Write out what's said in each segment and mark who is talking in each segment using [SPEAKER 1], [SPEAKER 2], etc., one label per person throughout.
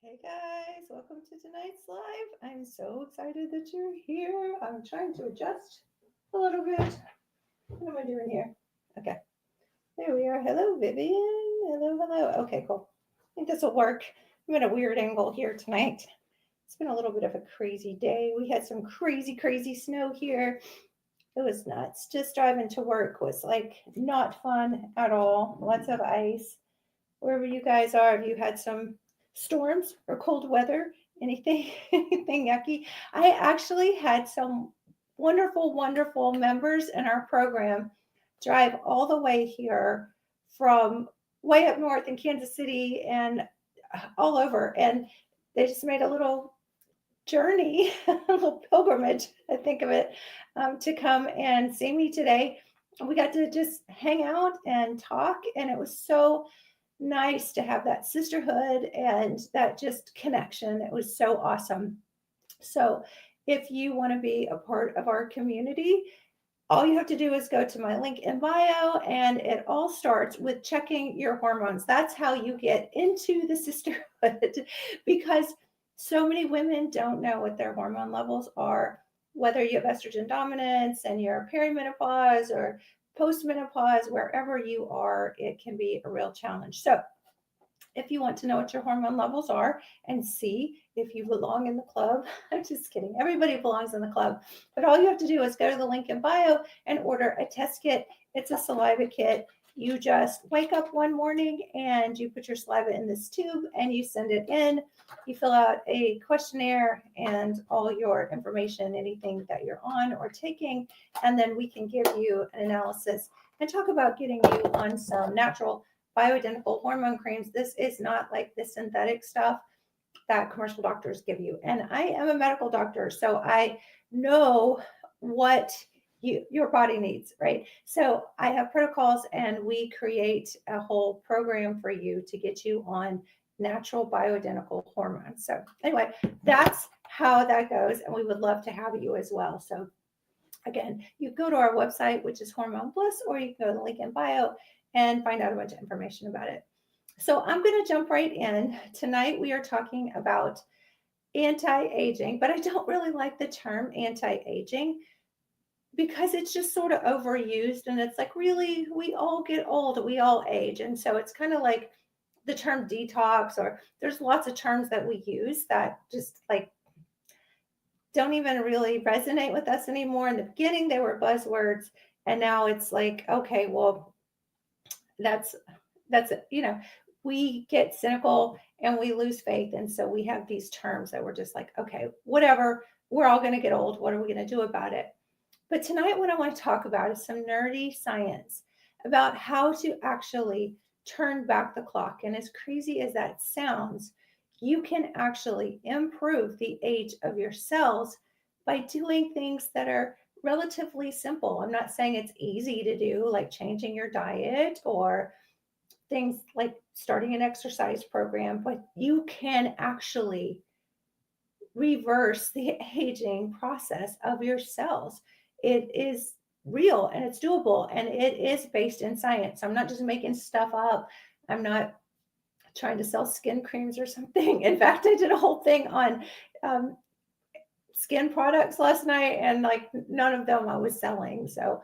[SPEAKER 1] Hey guys, welcome to tonight's live. I'm so excited that you're here. I'm trying to adjust a little bit. What am I doing here? Okay, there we are. Hello, Vivian. Hello. Okay, cool. I think this will work. I'm at a weird angle here tonight. It's been a little bit of a crazy day. We had some crazy snow here. It was nuts. Just driving to work was like not fun at all. Lots of ice wherever you guys are. Have you had some storms or cold weather? Anything, anything yucky? I actually had some wonderful members in our program drive all the way here from way up north in Kansas City and all over. And they just made a little journey, a little pilgrimage, I think of it, to come and see me today. We got to just hang out and talk, and it was so nice to have that sisterhood and that just connection. It was so awesome. So, if you want to be a part of our community, all you have to do is go to my link in bio, and it all starts with checking your hormones. That's how you get into the sisterhood because so many women don't know what their hormone levels are, whether you have estrogen dominance and you're perimenopause or postmenopause, wherever you are, it can be a real challenge. So, if you want to know what your hormone levels are and see if you belong in the club. I'm just kidding. Everybody belongs in the club. But all you have to do is go to the link in bio and order a test kit. It's a saliva kit. You just wake up one morning and you put your saliva in this tube and you send it in. You fill out a questionnaire and all your information, anything that you're on or taking, and then we can give you an analysis and talk about getting you on some natural bioidentical hormone creams. This is not like the synthetic stuff that commercial doctors give you. And I am a medical doctor, so I know what your body needs, right? So I have protocols and we create a whole program for you to get you on natural bioidentical hormones. So anyway, that's how that goes. And we would love to have you as well. So again, you go to our website, which is Hormone Bliss, or you can go to the link in bio and find out a bunch of information about it. So I'm going to jump right in. Tonight we are talking about anti-aging, but I don't really like the term anti-aging because it's just sort of overused and it's like really we all get old, we all age. And so it's kind of like the term detox, or there's lots of terms that we use that just like don't even really resonate with us anymore. In the beginning they were buzzwords, and now it's like, okay, well, that's we get cynical and we lose faith, and so we have these terms that we're just like, okay, whatever, we're all going to get old, what are we going to do about it? But tonight what I want to talk about is some nerdy science about how to actually turn back the clock. And as crazy as that sounds, you can actually improve the age of your cells by doing things that are relatively simple. I'm not saying it's easy to do, like changing your diet or things like starting an exercise program, but you can actually reverse the aging process of your cells. It is real and it's doable and it is based in science. I'm not just making stuff up. I'm not trying to sell skin creams or something. In fact, I did a whole thing on um, skin products last night, and like none of them I was selling. So,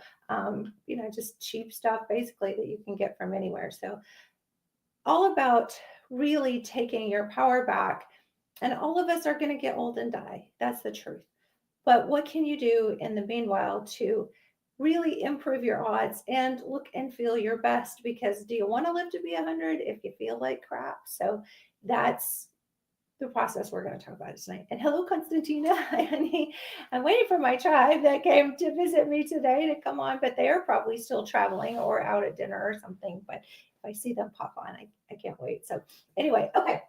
[SPEAKER 1] just cheap stuff basically that you can get from anywhere. So, all about really taking your power back. And all of us are going to get old and die. That's the truth. But what can you do in the meanwhile to really improve your odds and look and feel your best? Because do you want to live to be 100 if you feel like crap? So that's the process we're going to talk about tonight. And hello, Constantina, honey. I'm waiting for my tribe that came to visit me today to come on, but they are probably still traveling or out at dinner or something. But if I see them pop on, I can't wait. So anyway, okay.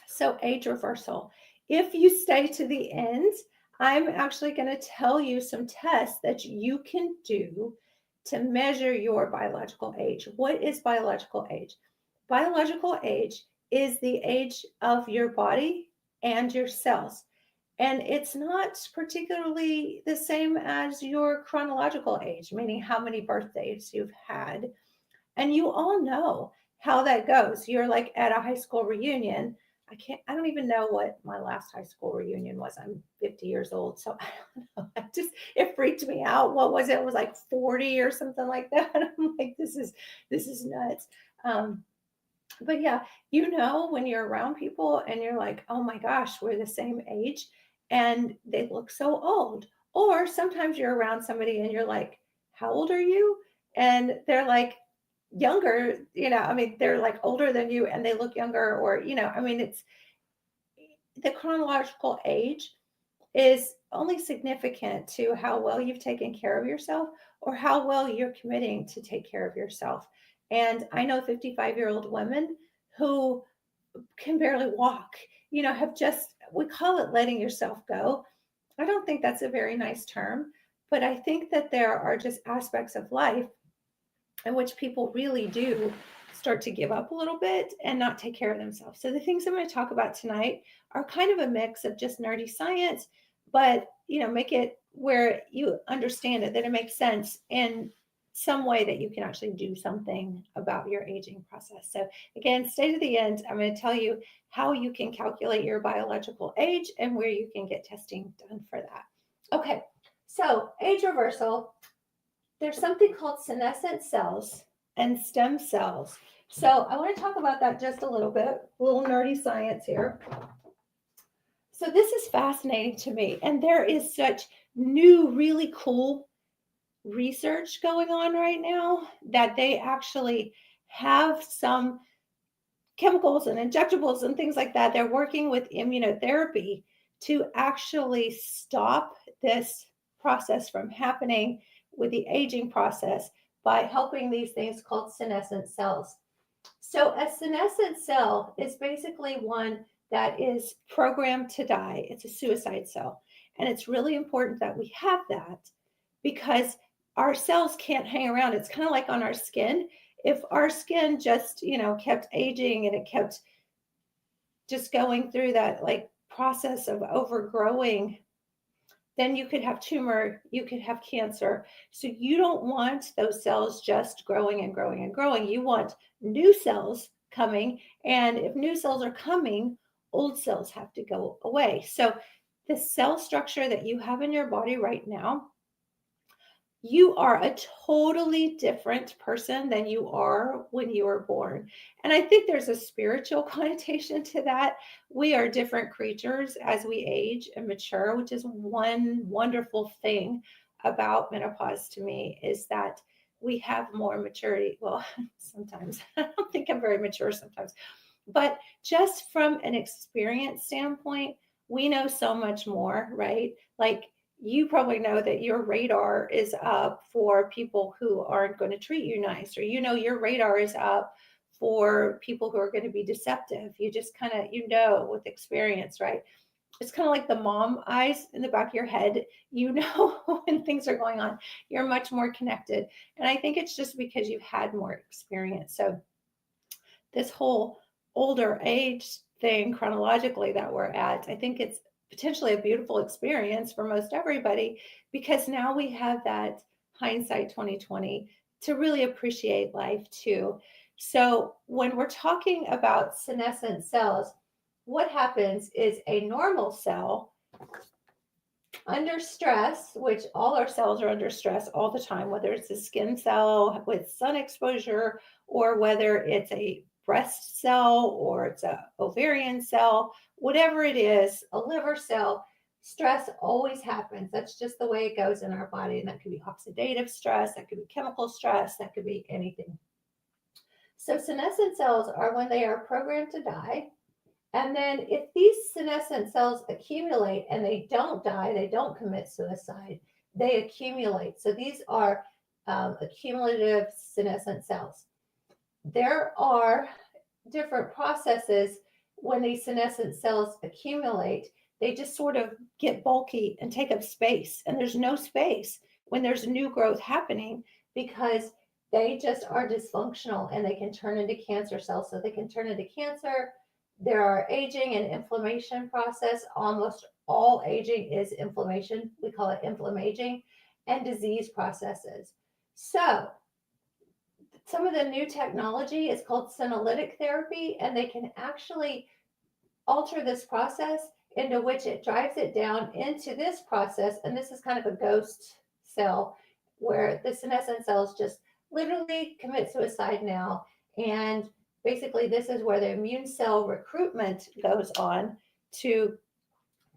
[SPEAKER 1] So age reversal. If you stay to the end, I'm actually going to tell you some tests that you can do to measure your biological age. What is biological age? Biological age is the age of your body and your cells. And it's not particularly the same as your chronological age, meaning how many birthdays you've had. And you all know how that goes. You're like at a high school reunion. I don't even know what my last high school reunion was. I'm 50 years old. So I don't know. It freaked me out. What was it? It was like 40 or something like that. I'm like, this is nuts. Um, but yeah, when you're around people and you're like, oh my gosh, we're the same age and they look so old. Or sometimes you're around somebody and you're like, how old are you? And they're like younger, I mean, they're like older than you and they look younger, or, I mean, it's the chronological age is only significant to how well you've taken care of yourself or how well you're committing to take care of yourself. And I know 55-year-old women who can barely walk, have just, we call it letting yourself go. I don't think that's a very nice term, but I think that there are just aspects of life in which people really do start to give up a little bit and not take care of themselves. So the things I'm going to talk about tonight are kind of a mix of just nerdy science, but make it where you understand it, that it makes sense in some way that you can actually do something about your aging process. So again, stay to the end. I'm going to tell you how you can calculate your biological age and where you can get testing done for that. Okay, so age reversal, there's something called senescent cells and stem cells. So I want to talk about that just a little bit, a little nerdy science here. So this is fascinating to me. And there is such new, really cool research going on right now that they actually have some chemicals and injectables and things like that. They're working with immunotherapy to actually stop this process from happening with the aging process by helping these things called senescent cells. So a senescent cell is basically one that is programmed to die. It's a suicide cell. And it's really important that we have that because our cells can't hang around. It's kind of like on our skin. If our skin just, kept aging and it kept just going through that like process of overgrowing, then you could have tumor, you could have cancer. So you don't want those cells just growing and growing and growing. You want new cells coming. And if new cells are coming, old cells have to go away. So the cell structure that you have in your body right now, you are a totally different person than you are when you were born. And I think there's a spiritual connotation to that. We are different creatures as we age and mature, which is one wonderful thing about menopause to me, is that we have more maturity. Well, sometimes I don't think I'm very mature sometimes, but just from an experience standpoint, we know so much more, right? Like, you probably know that your radar is up for people who aren't going to treat you nice, or your radar is up for people who are going to be deceptive. You just kind of with experience, right? It's kind of like the mom eyes in the back of your head. When things are going on, you're much more connected. And I think it's just because you've had more experience. So this whole older age thing chronologically that we're at, I think it's potentially a beautiful experience for most everybody, because now we have that hindsight 2020 to really appreciate life too. So when we're talking about senescent cells, what happens is a normal cell under stress, which all our cells are under stress all the time, whether it's a skin cell with sun exposure, or whether it's a breast cell, or it's a ovarian cell, whatever it is, a liver cell, stress always happens. That's just the way it goes in our body. And that could be oxidative stress, that could be chemical stress, that could be anything. So senescent cells are when they are programmed to die. And then if these senescent cells accumulate and they don't die, they don't commit suicide, they accumulate. So these are accumulative senescent cells. There are different processes when these senescent cells accumulate. They just sort of get bulky and take up space. And there's no space when there's new growth happening, because they just are dysfunctional and they can turn into cancer cells. So they can turn into cancer. There are aging and inflammation process. Almost all aging is inflammation. We call it inflammaging, and disease processes. So some of the new technology is called senolytic therapy, and they can actually alter this process into which it drives it down into this process. And this is kind of a ghost cell where the senescent cells just literally commit suicide now. And basically, this is where the immune cell recruitment goes on to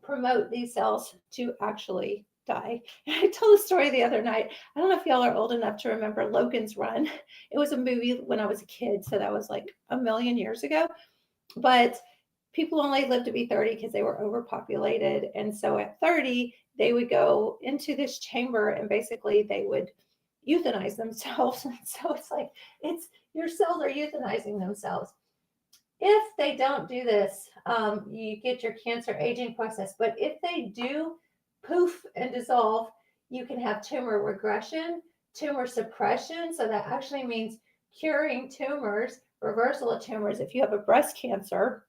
[SPEAKER 1] promote these cells to actually die. And I told a story the other night. I don't know if y'all are old enough to remember Logan's Run. It was a movie when I was a kid, so that was like a million years ago. But people only lived to be 30 because they were overpopulated. And so at 30, they would go into this chamber and basically they would euthanize themselves. And so it's like, it's your cells are euthanizing themselves. If they don't do this, you get your cancer aging process. But if they do poof and dissolve, you can have tumor regression, tumor suppression. So that actually means curing tumors, reversal of tumors. If you have a breast cancer,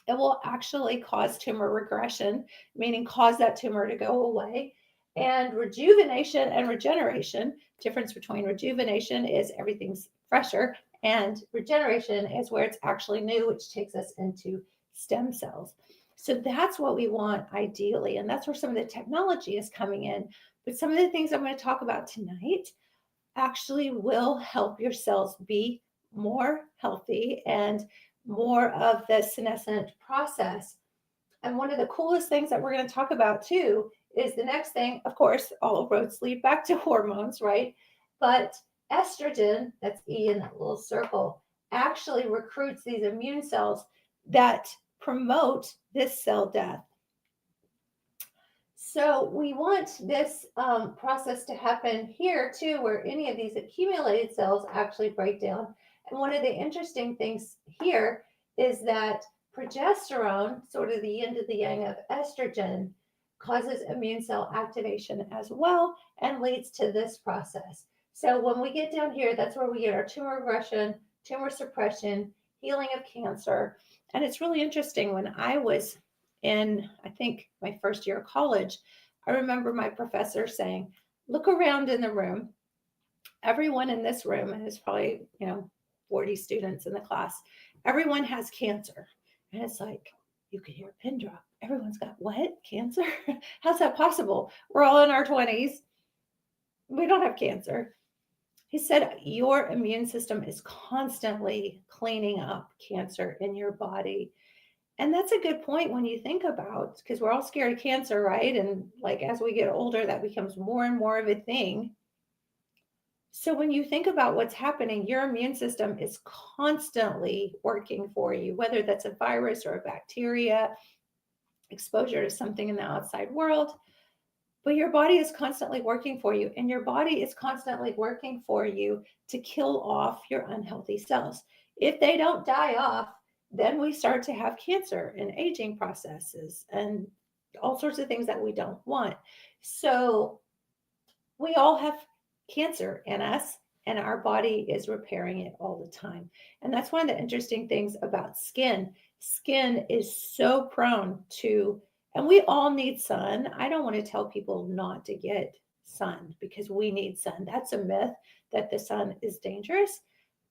[SPEAKER 1] it will actually cause tumor regression, meaning cause that tumor to go away. And rejuvenation and regeneration, difference between rejuvenation is everything's fresher, and regeneration is where it's actually new, which takes us into stem cells. So that's what we want ideally. And that's where some of the technology is coming in. But some of the things I'm going to talk about tonight actually will help your cells be more healthy and more of the senescent process. And one of the coolest things that we're going to talk about too is the next thing. Of course, all roads lead back to hormones, right? But estrogen, that's E in that little circle, actually recruits these immune cells that promote this cell death. So we want this process to happen here too, where any of these accumulated cells actually break down. And one of the interesting things here is that progesterone, sort of the yin to the yang of estrogen, causes immune cell activation as well and leads to this process. So when we get down here, that's where we get our tumor regression, tumor suppression, healing of cancer. And it's really interesting. When I was in, I think, my first year of college, I remember my professor saying, look around in the room. Everyone in this room, and it's probably, 40 students in the class, everyone has cancer. And it's like, you could hear a pin drop. Everyone's got what? Cancer? How's that possible? We're all in our 20s. We don't have cancer. He said, your immune system is constantly cleaning up cancer in your body. And that's a good point when you think about, because we're all scared of cancer, right? And like as we get older, that becomes more and more of a thing. So when you think about what's happening, your immune system is constantly working for you, whether that's a virus or a bacteria, exposure to something in the outside world. But your body is constantly working for you, and your body is constantly working for you to kill off your unhealthy cells. If they don't die off, then we start to have cancer and aging processes and all sorts of things that we don't want. So we all have cancer in us, and our body is repairing it all the time. And that's one of the interesting things about skin. Skin is so prone to, and we all need sun. I don't want to tell people not to get sun because we need sun. That's a myth that the sun is dangerous.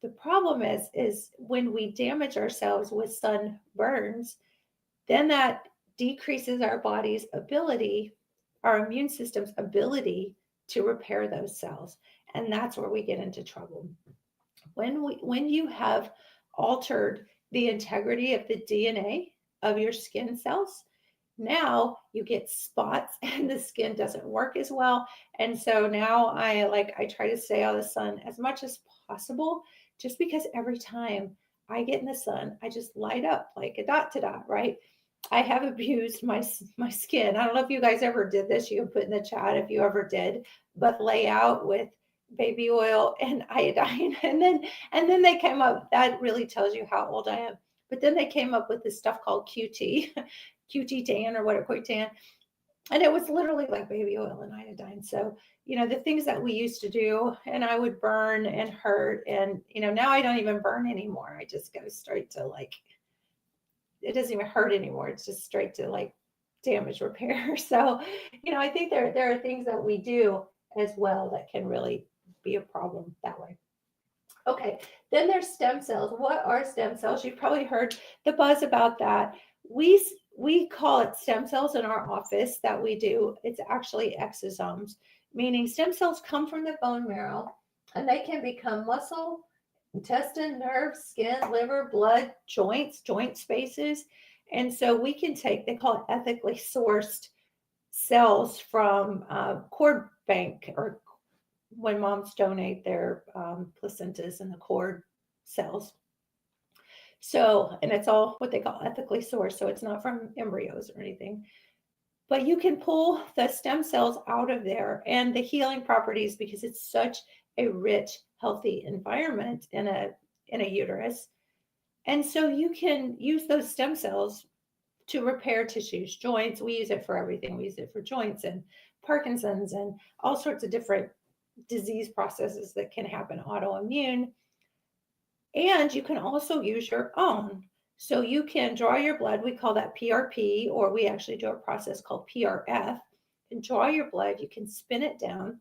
[SPEAKER 1] The problem is when we damage ourselves with sun burns, then that decreases our body's ability, our immune system's ability to repair those cells. And that's where we get into trouble. When you have altered the integrity of the DNA of your skin cells, now you get spots and the skin doesn't work as well. And so now I try to stay out of the sun as much as possible, just because every time I get in the sun, I just light up like a dot to dot, right? I have abused my skin. I don't know if you guys ever did this. You can put in the chat if you ever did, but lay out with baby oil and iodine, and then they came up. That really tells you how old I am. But then they came up with this stuff called QT, QT tan or what, quick tan, and it was literally like baby oil and iodine. So the things that we used to do, and I would burn and hurt, and now I don't even burn anymore. I just go straight to it doesn't even hurt anymore. It's just straight to damage repair. So, I think there are things that we do as well that can really be a problem that way. Okay, then there's stem cells. What are stem cells? You've probably heard the buzz about that. we call it stem cells in our office that we do. It's actually exosomes, meaning stem cells come from the bone marrow and they can become muscle, intestine, nerves, skin, liver, blood, joints, joint spaces. And so we can take, they call it ethically sourced cells from cord bank, or when moms donate their placentas and the cord cells. So, and it's all what they call ethically sourced. So it's not from embryos or anything. But you can pull the stem cells out of there and the healing properties, because it's such a rich, healthy environment in a uterus. And so you can use those stem cells to repair tissues, joints. We use it for everything. We use it for joints and Parkinson's and all sorts of different disease processes that can happen, autoimmune. And you can also use your own. So you can draw your blood. We call that PRP, or we actually do a process called PRF. And draw your blood. You can spin it down,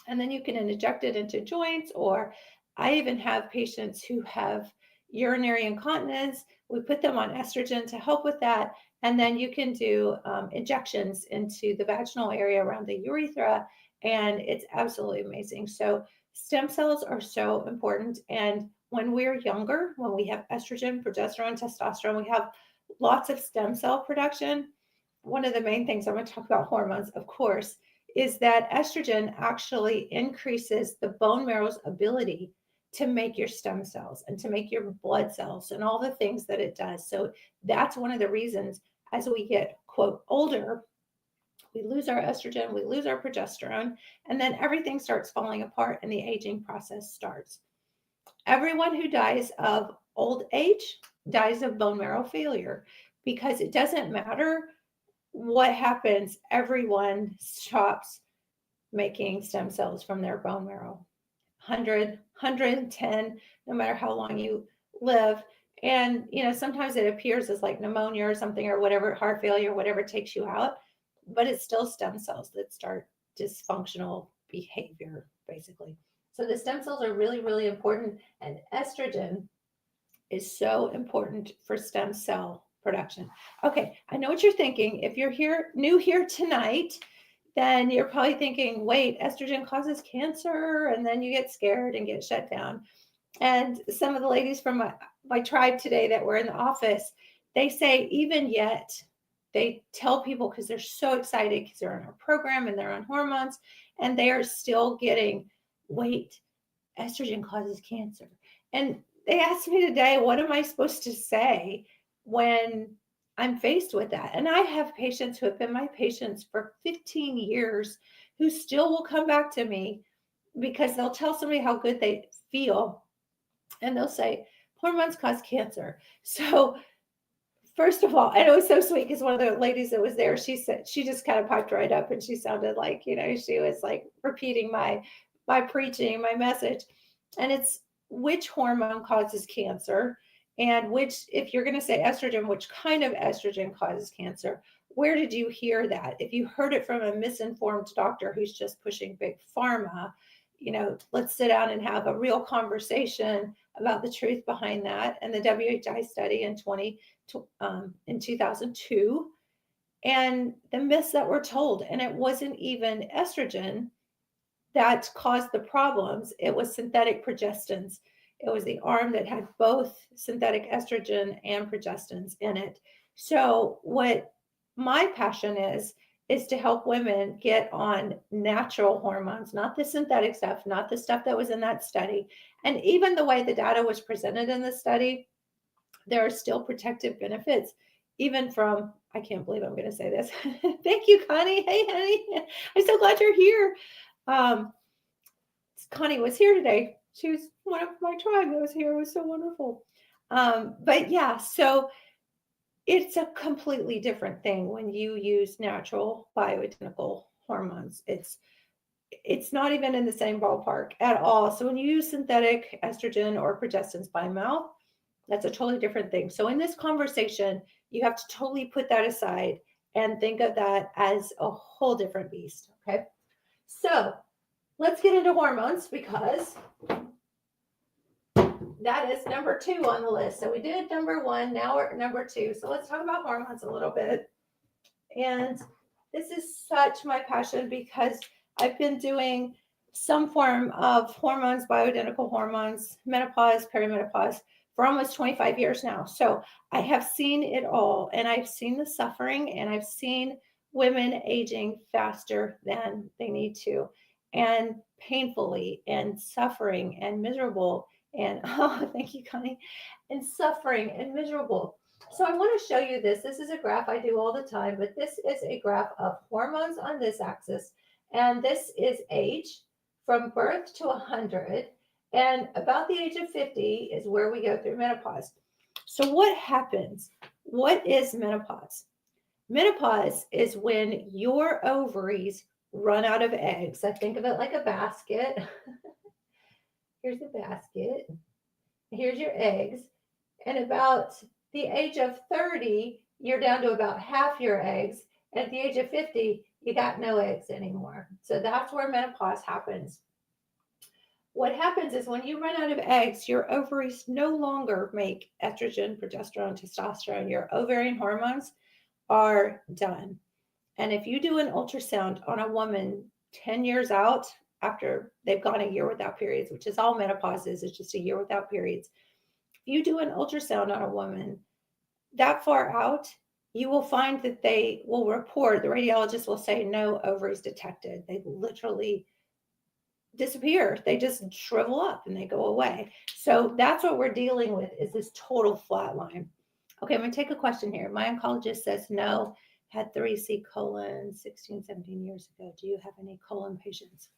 [SPEAKER 1] and then you can inject it into joints. Or I even have patients who have urinary incontinence. We put them on estrogen to help with that. And then you can do injections into the vaginal area around the urethra. And it's absolutely amazing. So stem cells are so important. And when we're younger, when we have estrogen, progesterone, testosterone, we have lots of stem cell production. One of the main things I'm going to talk about, hormones, of course, is that estrogen actually increases the bone marrow's ability to make your stem cells and to make your blood cells and all the things that it does. So that's one of the reasons as we get, quote, older, we lose our estrogen, we lose our progesterone, and then everything starts falling apart and the aging process starts. Everyone who dies of old age dies of bone marrow failure, because it doesn't matter what happens, everyone stops making stem cells from their bone marrow. 100, 110, no matter how long you live. And, sometimes it appears as like pneumonia or something or whatever, heart failure, whatever takes you out, but it's still stem cells that start dysfunctional behavior, basically. So the stem cells are really, really important. And estrogen is so important for stem cell production. Okay, I know what you're thinking. If you're new here tonight, then you're probably thinking, wait, estrogen causes cancer, and then you get scared and get shut down. And some of the ladies from my tribe today that were in the office, they say even yet, they tell people, because they're so excited because they're in our program and they're on hormones, and they are still getting, wait, estrogen causes cancer. And they asked me today, what am I supposed to say when I'm faced with that? And I have patients who have been my patients for 15 years who still will come back to me because they'll tell somebody how good they feel, and they'll say, hormones cause cancer. So first of all, and it was so sweet because one of the ladies that was there, she said, she just kind of piped right up and she sounded like, she was like repeating my preaching, my message. And it's which hormone causes cancer, and which, if you're going to say estrogen, which kind of estrogen causes cancer. Where did you hear that? If you heard it from a misinformed doctor who's just pushing big pharma, let's sit down and have a real conversation about the truth behind that. And the WHI study in 2002, and the myths that were told. And it wasn't even estrogen that caused the problems. It was synthetic progestins. It was the arm that had both synthetic estrogen and progestins in it. So what my passion is to help women get on natural hormones, not the synthetic stuff, not the stuff that was in that study. And even the way the data was presented in the study, there are still protective benefits, even from, I can't believe I'm going to say this. Thank you, Connie. Hey, honey. I'm so glad you're here. Connie was here today. She was one of my tribe that was here. It was so wonderful. But yeah, so it's a completely different thing when you use natural bioidentical hormones. It's not even in the same ballpark at all. So when you use synthetic estrogen or progestins by mouth, that's a totally different thing. So in this conversation, you have to totally put that aside and think of that as a whole different beast. Okay. So let's get into hormones, because that is number 2 on the list. So we did number 1, now we're at number 2. So let's talk about hormones a little bit. And this is such my passion because I've been doing some form of hormones, bioidentical hormones, menopause, perimenopause for almost 25 years now. So I have seen it all, and I've seen the suffering, and I've seen women aging faster than they need to, and painfully, and suffering, and miserable. And oh, thank you, Connie, and suffering and miserable. So I want to show you this. This is a graph I do all the time, but this is a graph of hormones on this axis, and this is age from birth to 100, and about the age of 50 is where we go through menopause. So what happens? What is menopause? Menopause is when your ovaries run out of eggs. I think of it like a basket. Here's the basket. Here's your eggs. And about the age of 30, you're down to about half your eggs. At the age of 50, you got no eggs anymore. So that's where menopause happens. What happens is when you run out of eggs, your ovaries no longer make estrogen, progesterone, testosterone. Your ovarian hormones are done. And if you do an ultrasound on a woman 10 years out after they've gone a year without periods, which is all menopause is, it's just a year without periods. If you do an ultrasound on a woman that far out, you will find that they will report, the radiologist will say no ovaries detected. They literally disappear. They just shrivel up and they go away. So that's what we're dealing with, is this total flat line. Okay, I'm going to take a question here. My oncologist says no, had 3C colon 16, 17 years ago. Do you have any colon patients?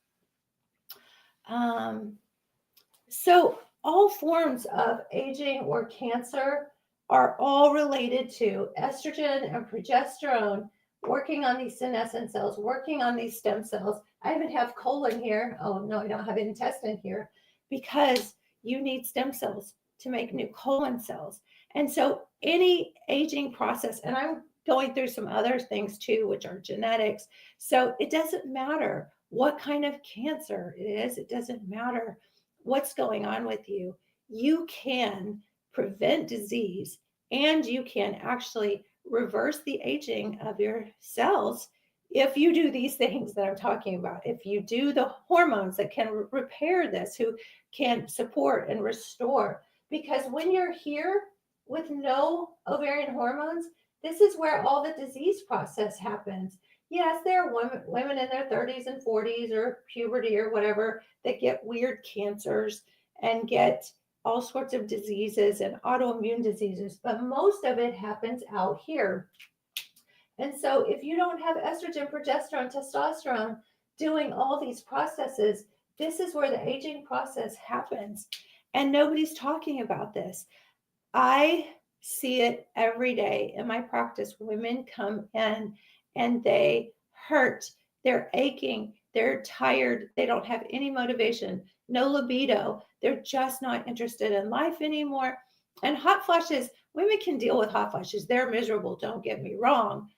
[SPEAKER 1] So all forms of aging or cancer are all related to estrogen and progesterone working on these senescent cells, working on these stem cells. I even have colon here. Oh, no, I don't have intestine here, because you need stem cells to make new colon cells. And so any aging process, and I'm going through some other things too, which are genetics. So it doesn't matter what kind of cancer it is. It doesn't matter what's going on with you. You can prevent disease, and you can actually reverse the aging of your cells if you do these things that I'm talking about. If you do the hormones that can repair this, who can support and restore. Because when you're here with no ovarian hormones, this is where all the disease process happens. Yes, there are women in their 30s and 40s or puberty or whatever that get weird cancers and get all sorts of diseases and autoimmune diseases, but most of it happens out here. And so if you don't have estrogen, progesterone, testosterone doing all these processes, this is where the aging process happens. And nobody's talking about this. I see it every day in my practice. Women come in and they hurt, they're aching, they're tired, they don't have any motivation, no libido, they're just not interested in life anymore. And hot flashes, women can deal with hot flashes. They're miserable, don't get me wrong.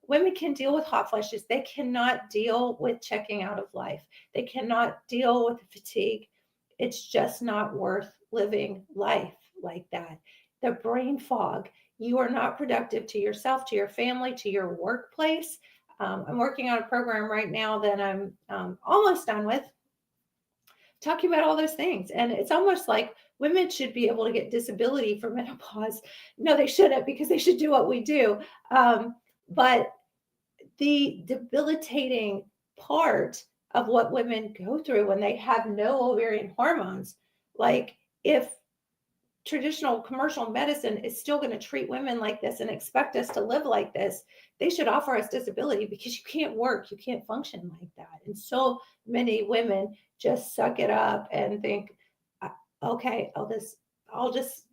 [SPEAKER 1] Women can deal with hot flashes. They cannot deal with checking out of life. They cannot deal with the fatigue. It's just not worth living life like that. The brain fog, you are not productive to yourself, to your family, to your workplace. I'm working on a program right now that I'm almost done with, talking about all those things. And it's almost like women should be able to get disability for menopause. No, they shouldn't, because they should do what we do. But the debilitating part of what women go through when they have no ovarian hormones, like if traditional commercial medicine is still going to treat women like this and expect us to live like this, they should offer us disability, because you can't work, you can't function like that. And so many women just suck it up and think, okay, I'll just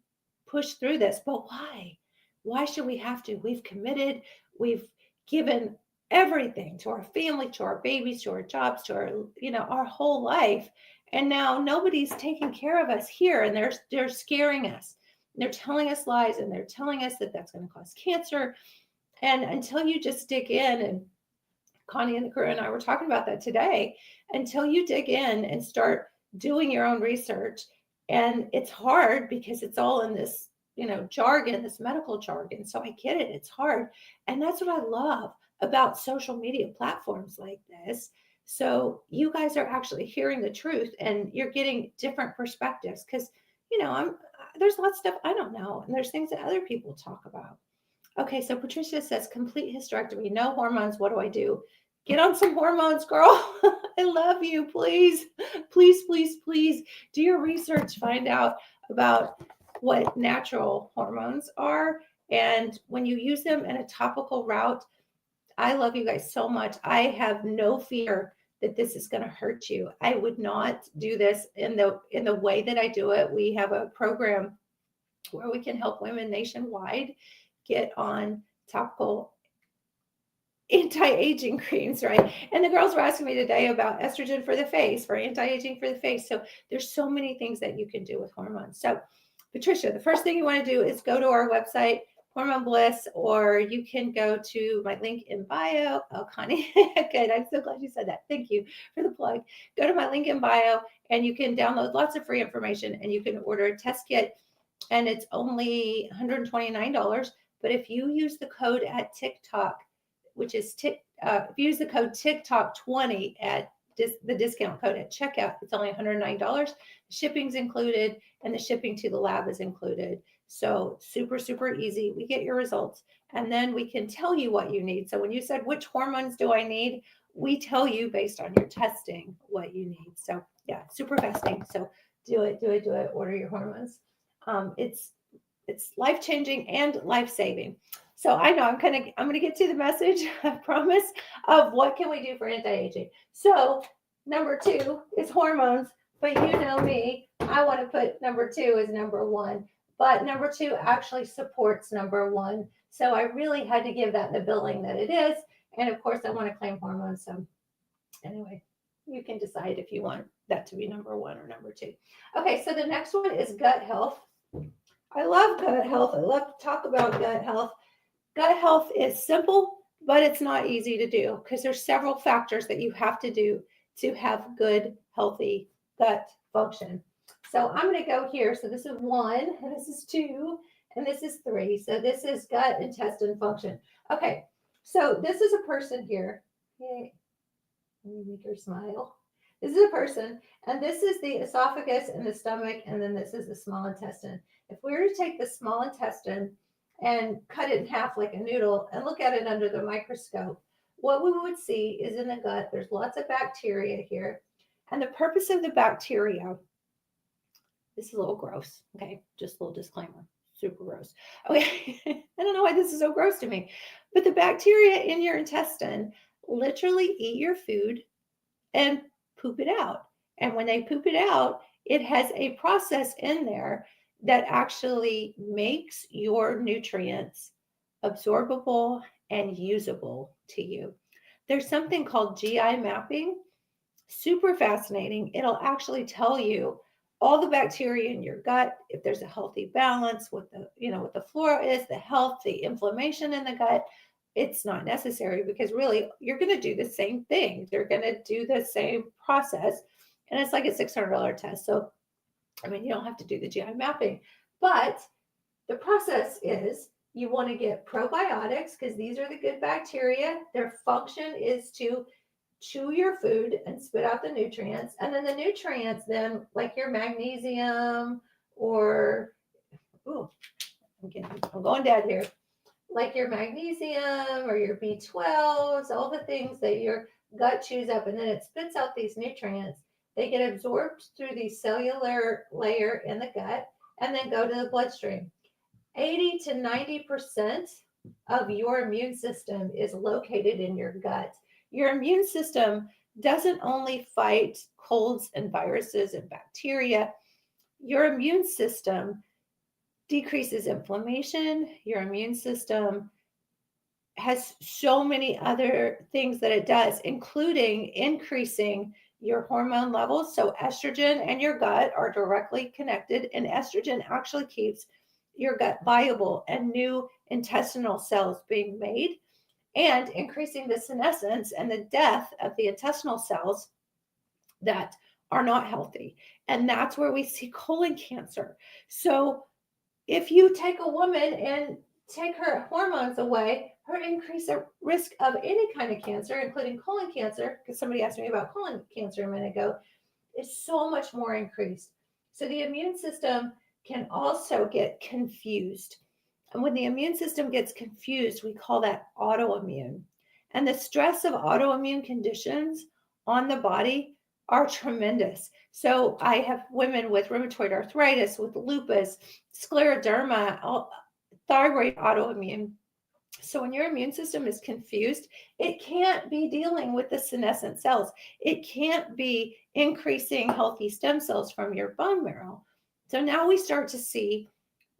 [SPEAKER 1] push through this. But why? Why should we have to? We've committed, we've given everything to our family, to our babies, to our jobs, to our, our whole life. And now nobody's taking care of us here, and they're scaring us. They're telling us lies, and they're telling us that that's going to cause cancer. And until you just dig in, and Connie and the crew and I were talking about that today, until you dig in and start doing your own research And it's hard because it's all in this, jargon, this medical jargon. So I get it. It's hard. And that's what I love about social media platforms like this. So you guys are actually hearing the truth and you're getting different perspectives because, there's lots of stuff I don't know. And there's things that other people talk about. Okay, so Patricia says complete hysterectomy, no hormones. What do I do? Get on some hormones, girl. I love you. Please, please, please, please do your research. Find out about what natural hormones are. And when you use them in a topical route, I love you guys so much. I have no fear that this is going to hurt you. I would not do this in the way that I do it. We have a program where we can help women nationwide get on topical anti-aging creams, right? And the girls were asking me today about estrogen for the face, for anti-aging for the face. So there's so many things that you can do with hormones. So Patricia, the first thing you want to do is go to our website, Hormone Bliss, or you can go to my link in bio. Oh, Connie, good. I'm so glad you said that. Thank you for the plug. Go to my link in bio and you can download lots of free information and you can order a test kit and it's only $129. But if you use the code at TikTok, which is if you use the code TikTok20 at the discount code at checkout, it's only $109. Shipping's included, and the shipping to the lab is included. So super, super easy. We get your results, and then we can tell you what you need. So when you said, which hormones do I need? We tell you based on your testing what you need. So yeah, super fasting. So do it. Order your hormones. It's life-changing and life-saving. So I know I'm gonna get to the message, I promise, of what can we do for anti-aging. So number 2 is hormones, but you know me, I want to put number 2 as number 1. But number 2 actually supports number 1. So I really had to give that the billing that it is. And of course I want to claim hormones. So anyway, you can decide if you want that to be number 1 or number 2. Okay, so the next one is gut health. I love gut health. I love to talk about gut health. Gut health is simple, but it's not easy to do because there's several factors that you have to do to have good, healthy gut function. So I'm going to go here. So this is 1, and this is 2, and this is 3. So this is gut intestine function. Okay, so this is a person here. Yay. Let me make her smile. This is a person, and this is the esophagus and the stomach, and then this is the small intestine. If we were to take the small intestine and cut it in half like a noodle and look at it under the microscope, what we would see is in the gut, there's lots of bacteria here. And the purpose of the bacteria, this is a little gross, okay? Just a little disclaimer, super gross. Okay, I don't know why this is so gross to me, but the bacteria in your intestine literally eat your food and poop it out. And when they poop it out, it has a process in there that actually makes your nutrients absorbable and usable to you. There's something called GI mapping, super fascinating. It'll actually tell you all the bacteria in your gut, if there's a healthy balance, what the flora is, the health, the inflammation in the gut. It's not necessary because really you're going to do the same thing. They're going to do the same process. And it's like a $600 test. So, you don't have to do the GI mapping, but the process is you want to get probiotics because these are the good bacteria. Their function is to chew your food and spit out the nutrients. And then the nutrients, then like your magnesium or, I'm going dead here. Like your magnesium or your B12s, all the things that your gut chews up, and then it spits out these nutrients. They get absorbed through the cellular layer in the gut and then go to the bloodstream. 80 to 90% of your immune system is located in your gut. Your immune system doesn't only fight colds and viruses and bacteria. Your immune system decreases inflammation. Your immune system has so many other things that it does, including increasing your hormone levels. So estrogen and your gut are directly connected, and estrogen actually keeps your gut viable and new intestinal cells being made, and increasing the senescence and the death of the intestinal cells that are not healthy. And that's where we see colon cancer. So if you take a woman and take her hormones away, her increased risk of any kind of cancer, including colon cancer, because somebody asked me about colon cancer a minute ago, is so much more increased. So the immune system can also get confused. And when the immune system gets confused, we call that autoimmune. And the stress of autoimmune conditions on the body are tremendous. So I have women with rheumatoid arthritis, with lupus, scleroderma, thyroid autoimmune. So when your immune system is confused, it can't be dealing with the senescent cells. It can't be increasing healthy stem cells from your bone marrow. So now we start to see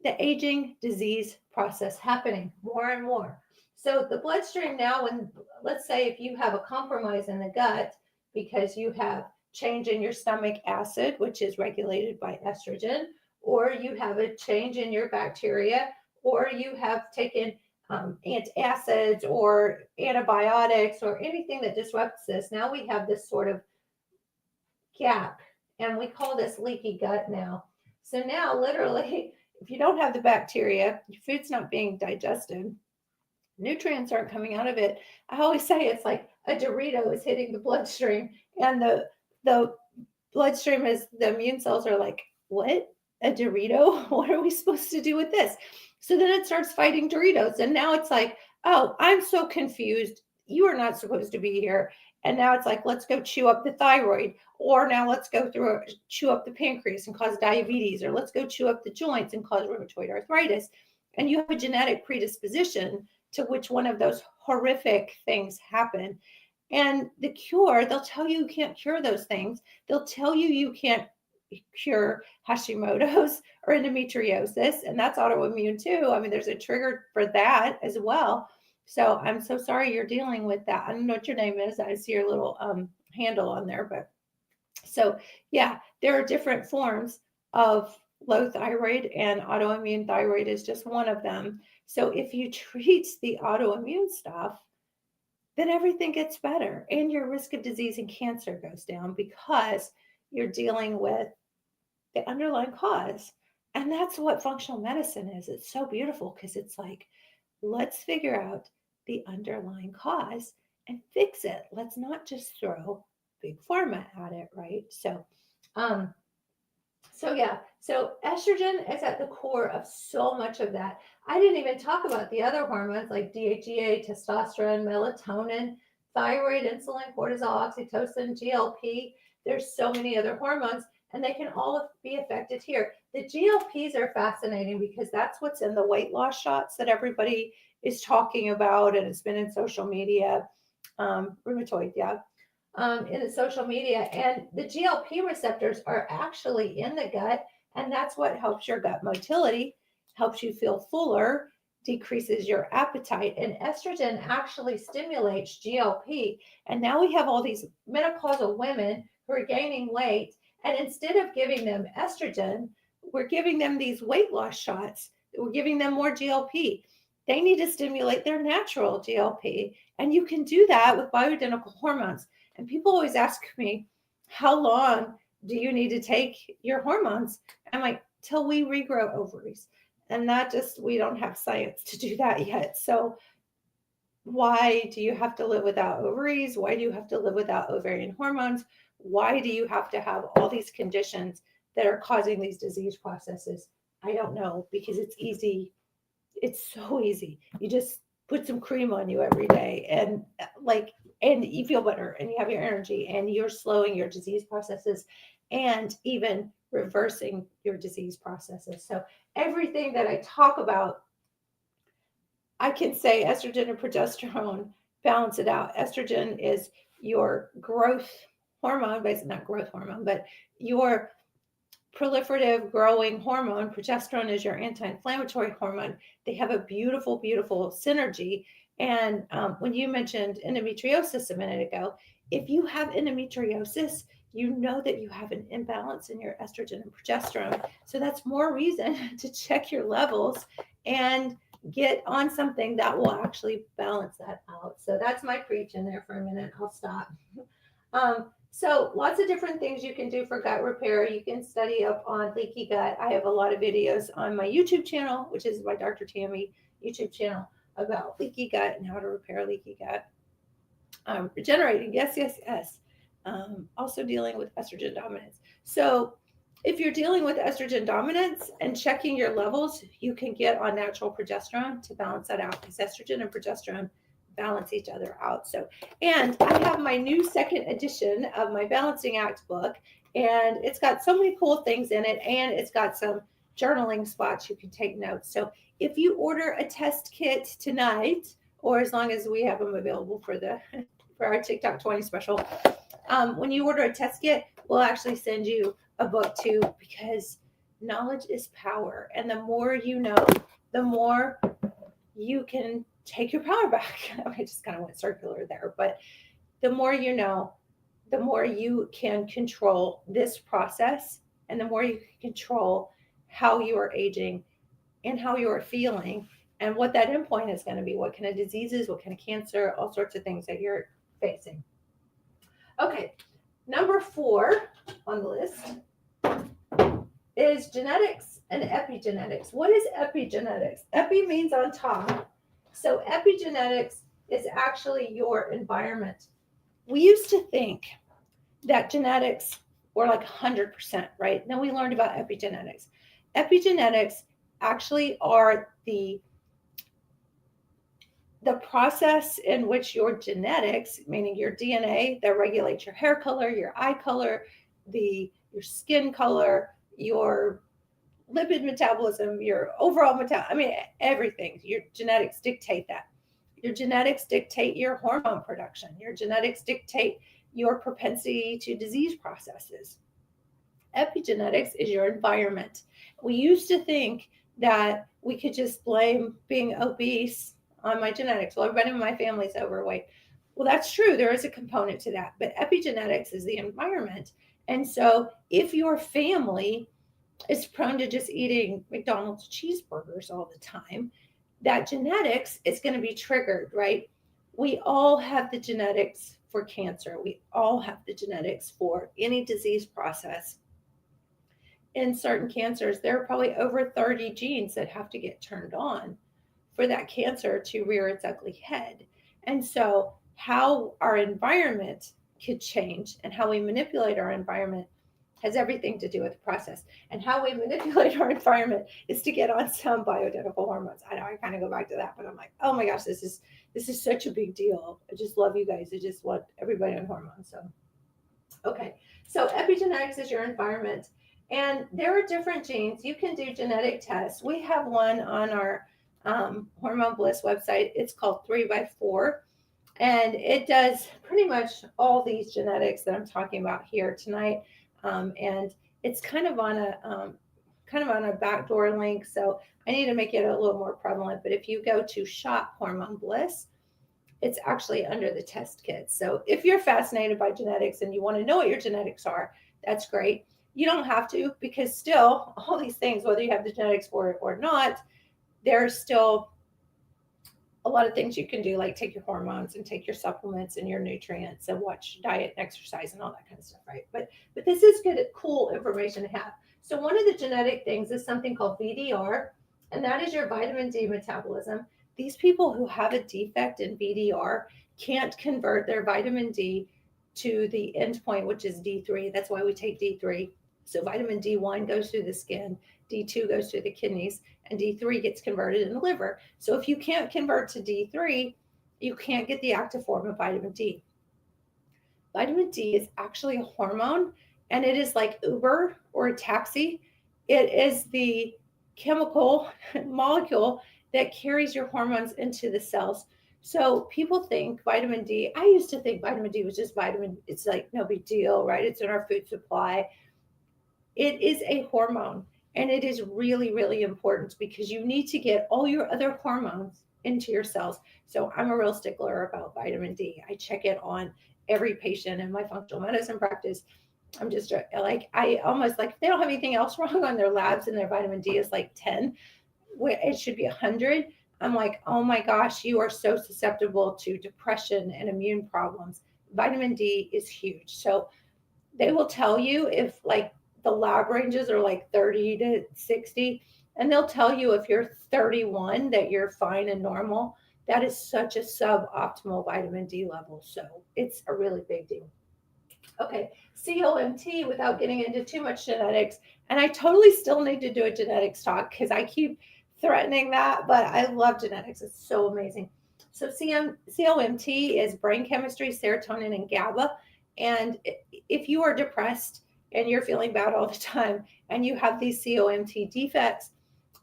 [SPEAKER 1] the aging disease process happening more and more. So the bloodstream now, when let's say if you have a compromise in the gut because you have change in your stomach acid, which is regulated by estrogen, or you have a change in your bacteria, or you have taken antacids or antibiotics or anything that disrupts this. Now we have this sort of gap, and we call this leaky gut now. So now, literally, if you don't have the bacteria, your food's not being digested, nutrients aren't coming out of it. I always say it's like a Dorito is hitting the bloodstream, and the bloodstream is the immune cells are like, what? A Dorito? What are we supposed to do with this? So then it starts fighting Doritos. And now it's like, oh, I'm so confused. You are not supposed to be here. And now it's like, let's go chew up the thyroid. Or now let's go through chew up the pancreas and cause diabetes. Or let's go chew up the joints and cause rheumatoid arthritis. And you have a genetic predisposition to which one of those horrific things happen. And the cure, they'll tell you can't cure those things. They'll tell you can't cure Hashimoto's or endometriosis, and that's autoimmune too. I mean, there's a trigger for that as well. So I'm so sorry you're dealing with that. I don't know what your name is. I see your little handle on there, but so yeah, there are different forms of low thyroid, and autoimmune thyroid is just one of them. So if you treat the autoimmune stuff, then everything gets better and your risk of disease and cancer goes down because you're dealing with the underlying cause. And that's what functional medicine is. It's so beautiful because it's like, let's figure out the underlying cause and fix it. Let's not just throw big pharma at it, right? Um, so estrogen is at the core of so much of that. I didn't even talk about the other hormones like DHEA, testosterone, melatonin, thyroid, insulin, cortisol, oxytocin, GLP. There's so many other hormones, and they can all be affected here. The GLPs are fascinating because that's what's in the weight loss shots that everybody is talking about, and it's been in social media. Rheumatoid, yeah, in the social media. And the GLP receptors are actually in the gut, and that's what helps your gut motility, helps you feel fuller, decreases your appetite. And estrogen actually stimulates GLP. And now we have all these menopausal women who are gaining weight, and instead of giving them estrogen, we're giving them these weight loss shots. We're giving them more GLP. They need to stimulate their natural GLP. And you can do that with bioidentical hormones. And people always ask me, how long do you need to take your hormones? I'm like, till we regrow ovaries. And that just, we don't have science to do that yet. So why do you have to live without ovaries? Why do you have to live without ovarian hormones? Why do you have to have all these conditions that are causing these disease processes? I don't know, because it's easy. It's so easy. You just put some cream on you every day and and you feel better and you have your energy and you're slowing your disease processes and even reversing your disease processes. So everything that I talk about, I can say estrogen and progesterone balance it out. Estrogen is your growth hormone, basically not growth hormone, but your proliferative growing hormone. Progesterone is your anti-inflammatory hormone. They have a beautiful, beautiful synergy. And when you mentioned endometriosis a minute ago, if you have endometriosis, you know that you have an imbalance in your estrogen and progesterone. So that's more reason to check your levels and get on something that will actually balance that out. So that's my preach in there for a minute. I'll stop. So lots of different things you can do for gut repair. You can study up on leaky gut. I have a lot of videos on my YouTube channel, which is my Dr. Tammy YouTube channel, about leaky gut and how to repair leaky gut. Regenerating, yes, yes, yes. Also dealing with estrogen dominance. So if you're dealing with estrogen dominance and checking your levels, you can get on natural progesterone to balance that out, because estrogen and progesterone balance each other out. So, and I have my new second edition of my Balancing Act book, and it's got so many cool things in it, and it's got some journaling spots you can take notes. So if you order a test kit tonight, or as long as we have them available for the for our TikTok 20 special, when you order a test kit, we'll actually send you a book too, because knowledge is power, and the more you know, the more you can take your power back. I just kind of went circular there, but the more you know, the more you can control this process, and the more you can control how you are aging and how you are feeling, and what that endpoint is going to be, what kind of diseases, what kind of cancer, all sorts of things that you're facing. Okay, number 4 on the list is genetics and epigenetics. What is epigenetics? Epi means on top. So epigenetics is actually your environment. We used to think that genetics were like 100%, right? Then we learned about epigenetics. Epigenetics actually are the process in which your genetics, meaning your DNA that regulates your hair color, your eye color, your skin color, your lipid metabolism, your overall everything. Your genetics dictate that. Your genetics dictate your hormone production. Your genetics dictate your propensity to disease processes. Epigenetics is your environment. We used to think that we could just blame being obese on my genetics. Well, everybody in my family is overweight. Well, that's true. There is a component to that, but epigenetics is the environment. And so if your family is prone to just eating McDonald's cheeseburgers all the time, that genetics is going to be triggered, right? We all have the genetics for cancer. We all have the genetics for any disease process. In certain cancers, there are probably over 30 genes that have to get turned on for that cancer to rear its ugly head. And so, how our environment could change and how we manipulate our environment has everything to do with the process. And how we manipulate our environment is to get on some bioidentical hormones. I know I kind of go back to that, but I'm like, oh my gosh, this is such a big deal. I just love you guys. I just want everybody on hormones. So, okay. So epigenetics is your environment. And there are different genes. You can do genetic tests. We have one on our Hormone Bliss website. It's called 3x4. And it does pretty much all these genetics that I'm talking about here tonight. And it's kind of on a backdoor link. So I need to make it a little more prevalent. But if you go to Shop Hormone Bliss, it's actually under the test kit. So if you're fascinated by genetics and you want to know what your genetics are, that's great. You don't have to, because still all these things, whether you have the genetics for it or not, there's still a lot of things you can do, like take your hormones and take your supplements and your nutrients and watch diet and exercise and all that kind of stuff, right? But this is good, cool information to have. So one of the genetic things is something called VDR, and that is your vitamin D metabolism. These people who have a defect in VDR can't convert their vitamin D to the end point, which is D3. That's why we take D3. So vitamin D1 goes through the skin, D2 goes through the kidneys, and D3 gets converted in the liver. So if you can't convert to D3, you can't get the active form of vitamin D. Vitamin D is actually a hormone, and it is like Uber or a taxi. It is the chemical molecule that carries your hormones into the cells. So people think vitamin D, I used to think vitamin D was just vitamin, it's like no big deal, right? It's in our food supply. It is a hormone, and it is really, really important because you need to get all your other hormones into your cells. So I'm a real stickler about vitamin D. I check it on every patient in my functional medicine practice. I'm just like, I almost like, if they don't have anything else wrong on their labs and their vitamin D is like 10, it should be 100. I'm like, oh my gosh, you are so susceptible to depression and immune problems vitamin D is huge. So they will tell you if like the lab ranges are like 30 to 60, and they'll tell you if you're 31 that you're fine and normal. That is such a suboptimal vitamin D level. So it's a really big deal. Okay, COMT without getting into too much genetics. And I totally still need to do a genetics talk because I keep threatening that, but I love genetics. It's so amazing. So COMT is brain chemistry, serotonin, and GABA. And if you are depressed and you're feeling bad all the time and you have these COMT defects,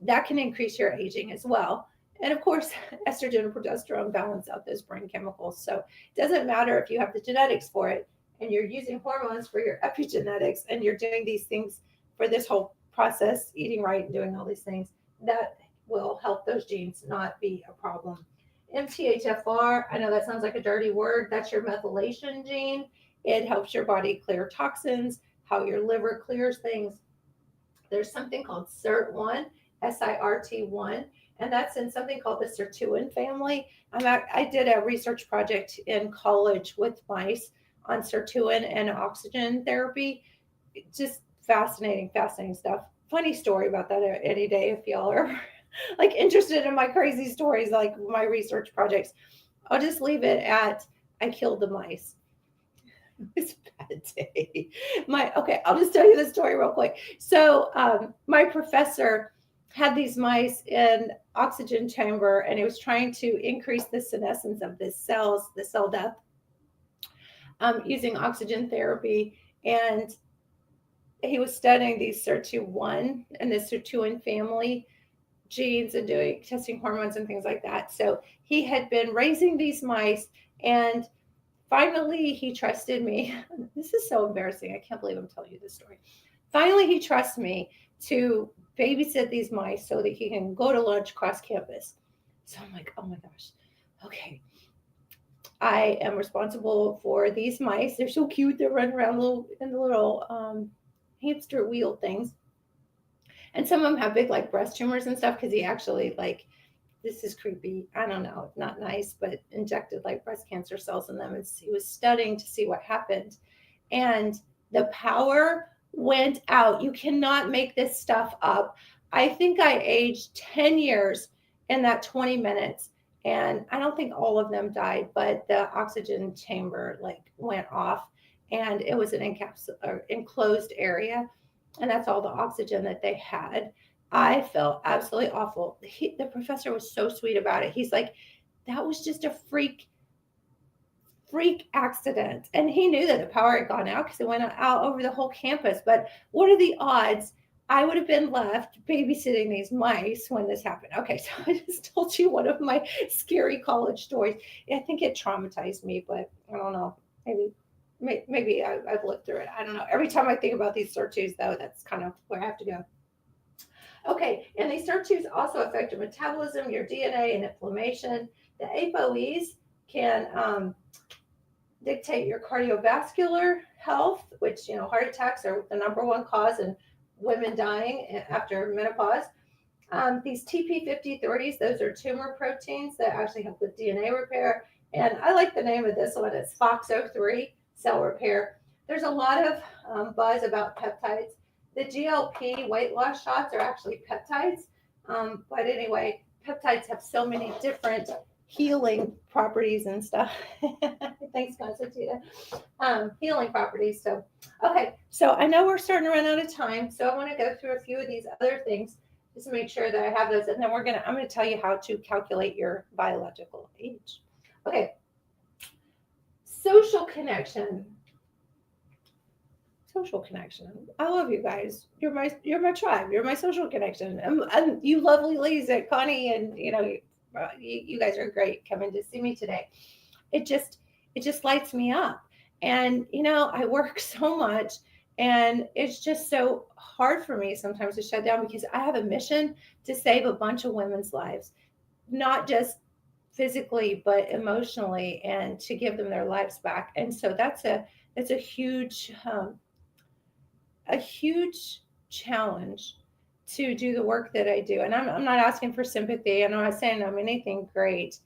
[SPEAKER 1] that can increase your aging as well. And of course, estrogen and progesterone balance out those brain chemicals. So it doesn't matter if you have the genetics for it and you're using hormones for your epigenetics and you're doing these things for this whole process, eating right and doing all these things, that will help those genes not be a problem. MTHFR, I know that sounds like a dirty word. That's your methylation gene. It helps your body clear toxins, how your liver clears things. There's something called SIRT1, SIRT1, and that's in something called the sirtuin family. I did a research project in college with mice on sirtuin and oxygen therapy. Just fascinating, fascinating stuff. Funny story about that any day if y'all are like interested in my crazy stories, like my research projects. I'll just leave it at I killed the mice. It's a bad day. I'll just tell you the story real quick. So my professor had these mice in oxygen chamber, and he was trying to increase the senescence of the cells, the cell death, using oxygen therapy. And he was studying these SIRT1 and the sirtuin family genes and doing testing hormones and things like that. So he had been raising these mice, and finally he trusted me. This is so embarrassing. I can't believe I'm telling you this story. Finally, he trusts me to babysit these mice so that he can go to lunch across campus. So I'm like, oh my gosh, okay. I am responsible for these mice. They're so cute. They're running around in the little hamster wheel things. And some of them have big like breast tumors and stuff because he actually like, this is creepy. I don't know, not nice, but injected like breast cancer cells in them. He was studying to see what happened. And the power went out. You cannot make this stuff up. I think I aged 10 years in that 20 minutes. And I don't think all of them died, but the oxygen chamber like went off, and it was an enclosed area. And that's all the oxygen that they had. I felt absolutely awful. The professor was so sweet about it. He's like, that was just a freak accident. And he knew that the power had gone out because it went out over the whole campus. But what are the odds I would have been left babysitting these mice when this happened? Okay, so I just told you one of my scary college stories. I think it traumatized me, but I don't know. Maybe I've lived through it. I don't know. Every time I think about these SIRT2s, though, that's kind of where I have to go. Okay, and these SIRT2s also affect your metabolism, your DNA, and inflammation. The ApoEs can dictate your cardiovascular health, which, heart attacks are the number one cause in women dying after menopause. These TP5030s, those are tumor proteins that actually help with DNA repair. And I like the name of this one. It's FOXO3 cell repair. There's a lot of buzz about peptides. The GLP weight loss shots are actually peptides. But anyway, peptides have so many different healing properties and stuff. Thanks, Constantine. Healing properties. So, okay. So I know we're starting to run out of time. So I want to go through a few of these other things just to make sure that I have those. And then I'm going to tell you how to calculate your biological age. Okay. Social connection. Social connection. I love you guys. You're my tribe. You're my social connection. And you lovely ladies at Connie, and you guys are great coming to see me today. It just lights me up. And I work so much, and it's just so hard for me sometimes to shut down because I have a mission to save a bunch of women's lives, not just physically but emotionally, and to give them their lives back. And so that's a huge challenge to do the work that I do. And I'm not asking for sympathy. I'm not saying I'm anything great,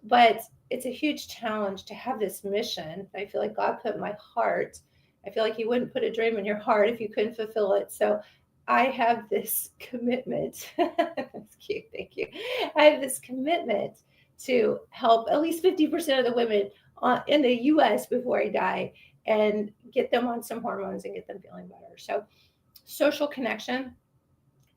[SPEAKER 1] but it's a huge challenge to have this mission. I feel like God put in my heart. I feel like He wouldn't put a dream in your heart if you couldn't fulfill it. So I have this commitment. That's cute. Thank you. I have this commitment to help at least 50% of the women in the US before I die and get them on some hormones and get them feeling better. So, social connection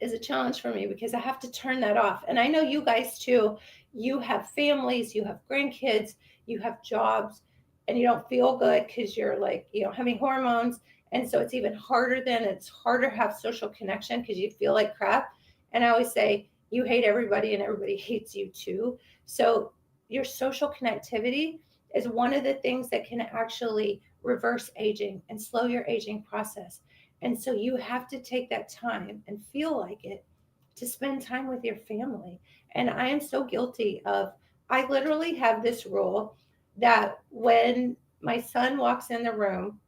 [SPEAKER 1] is a challenge for me because I have to turn that off. And I know you guys too. You have families, you have grandkids, you have jobs, and you don't feel good because you're like, having hormones. And so it's even harder then. It's harder to have social connection because you feel like crap. And I always say, you hate everybody and everybody hates you too. So your social connectivity is one of the things that can actually reverse aging and slow your aging process. And so you have to take that time and feel like it to spend time with your family. And I am so guilty of, I literally have this rule that when my son walks in the room,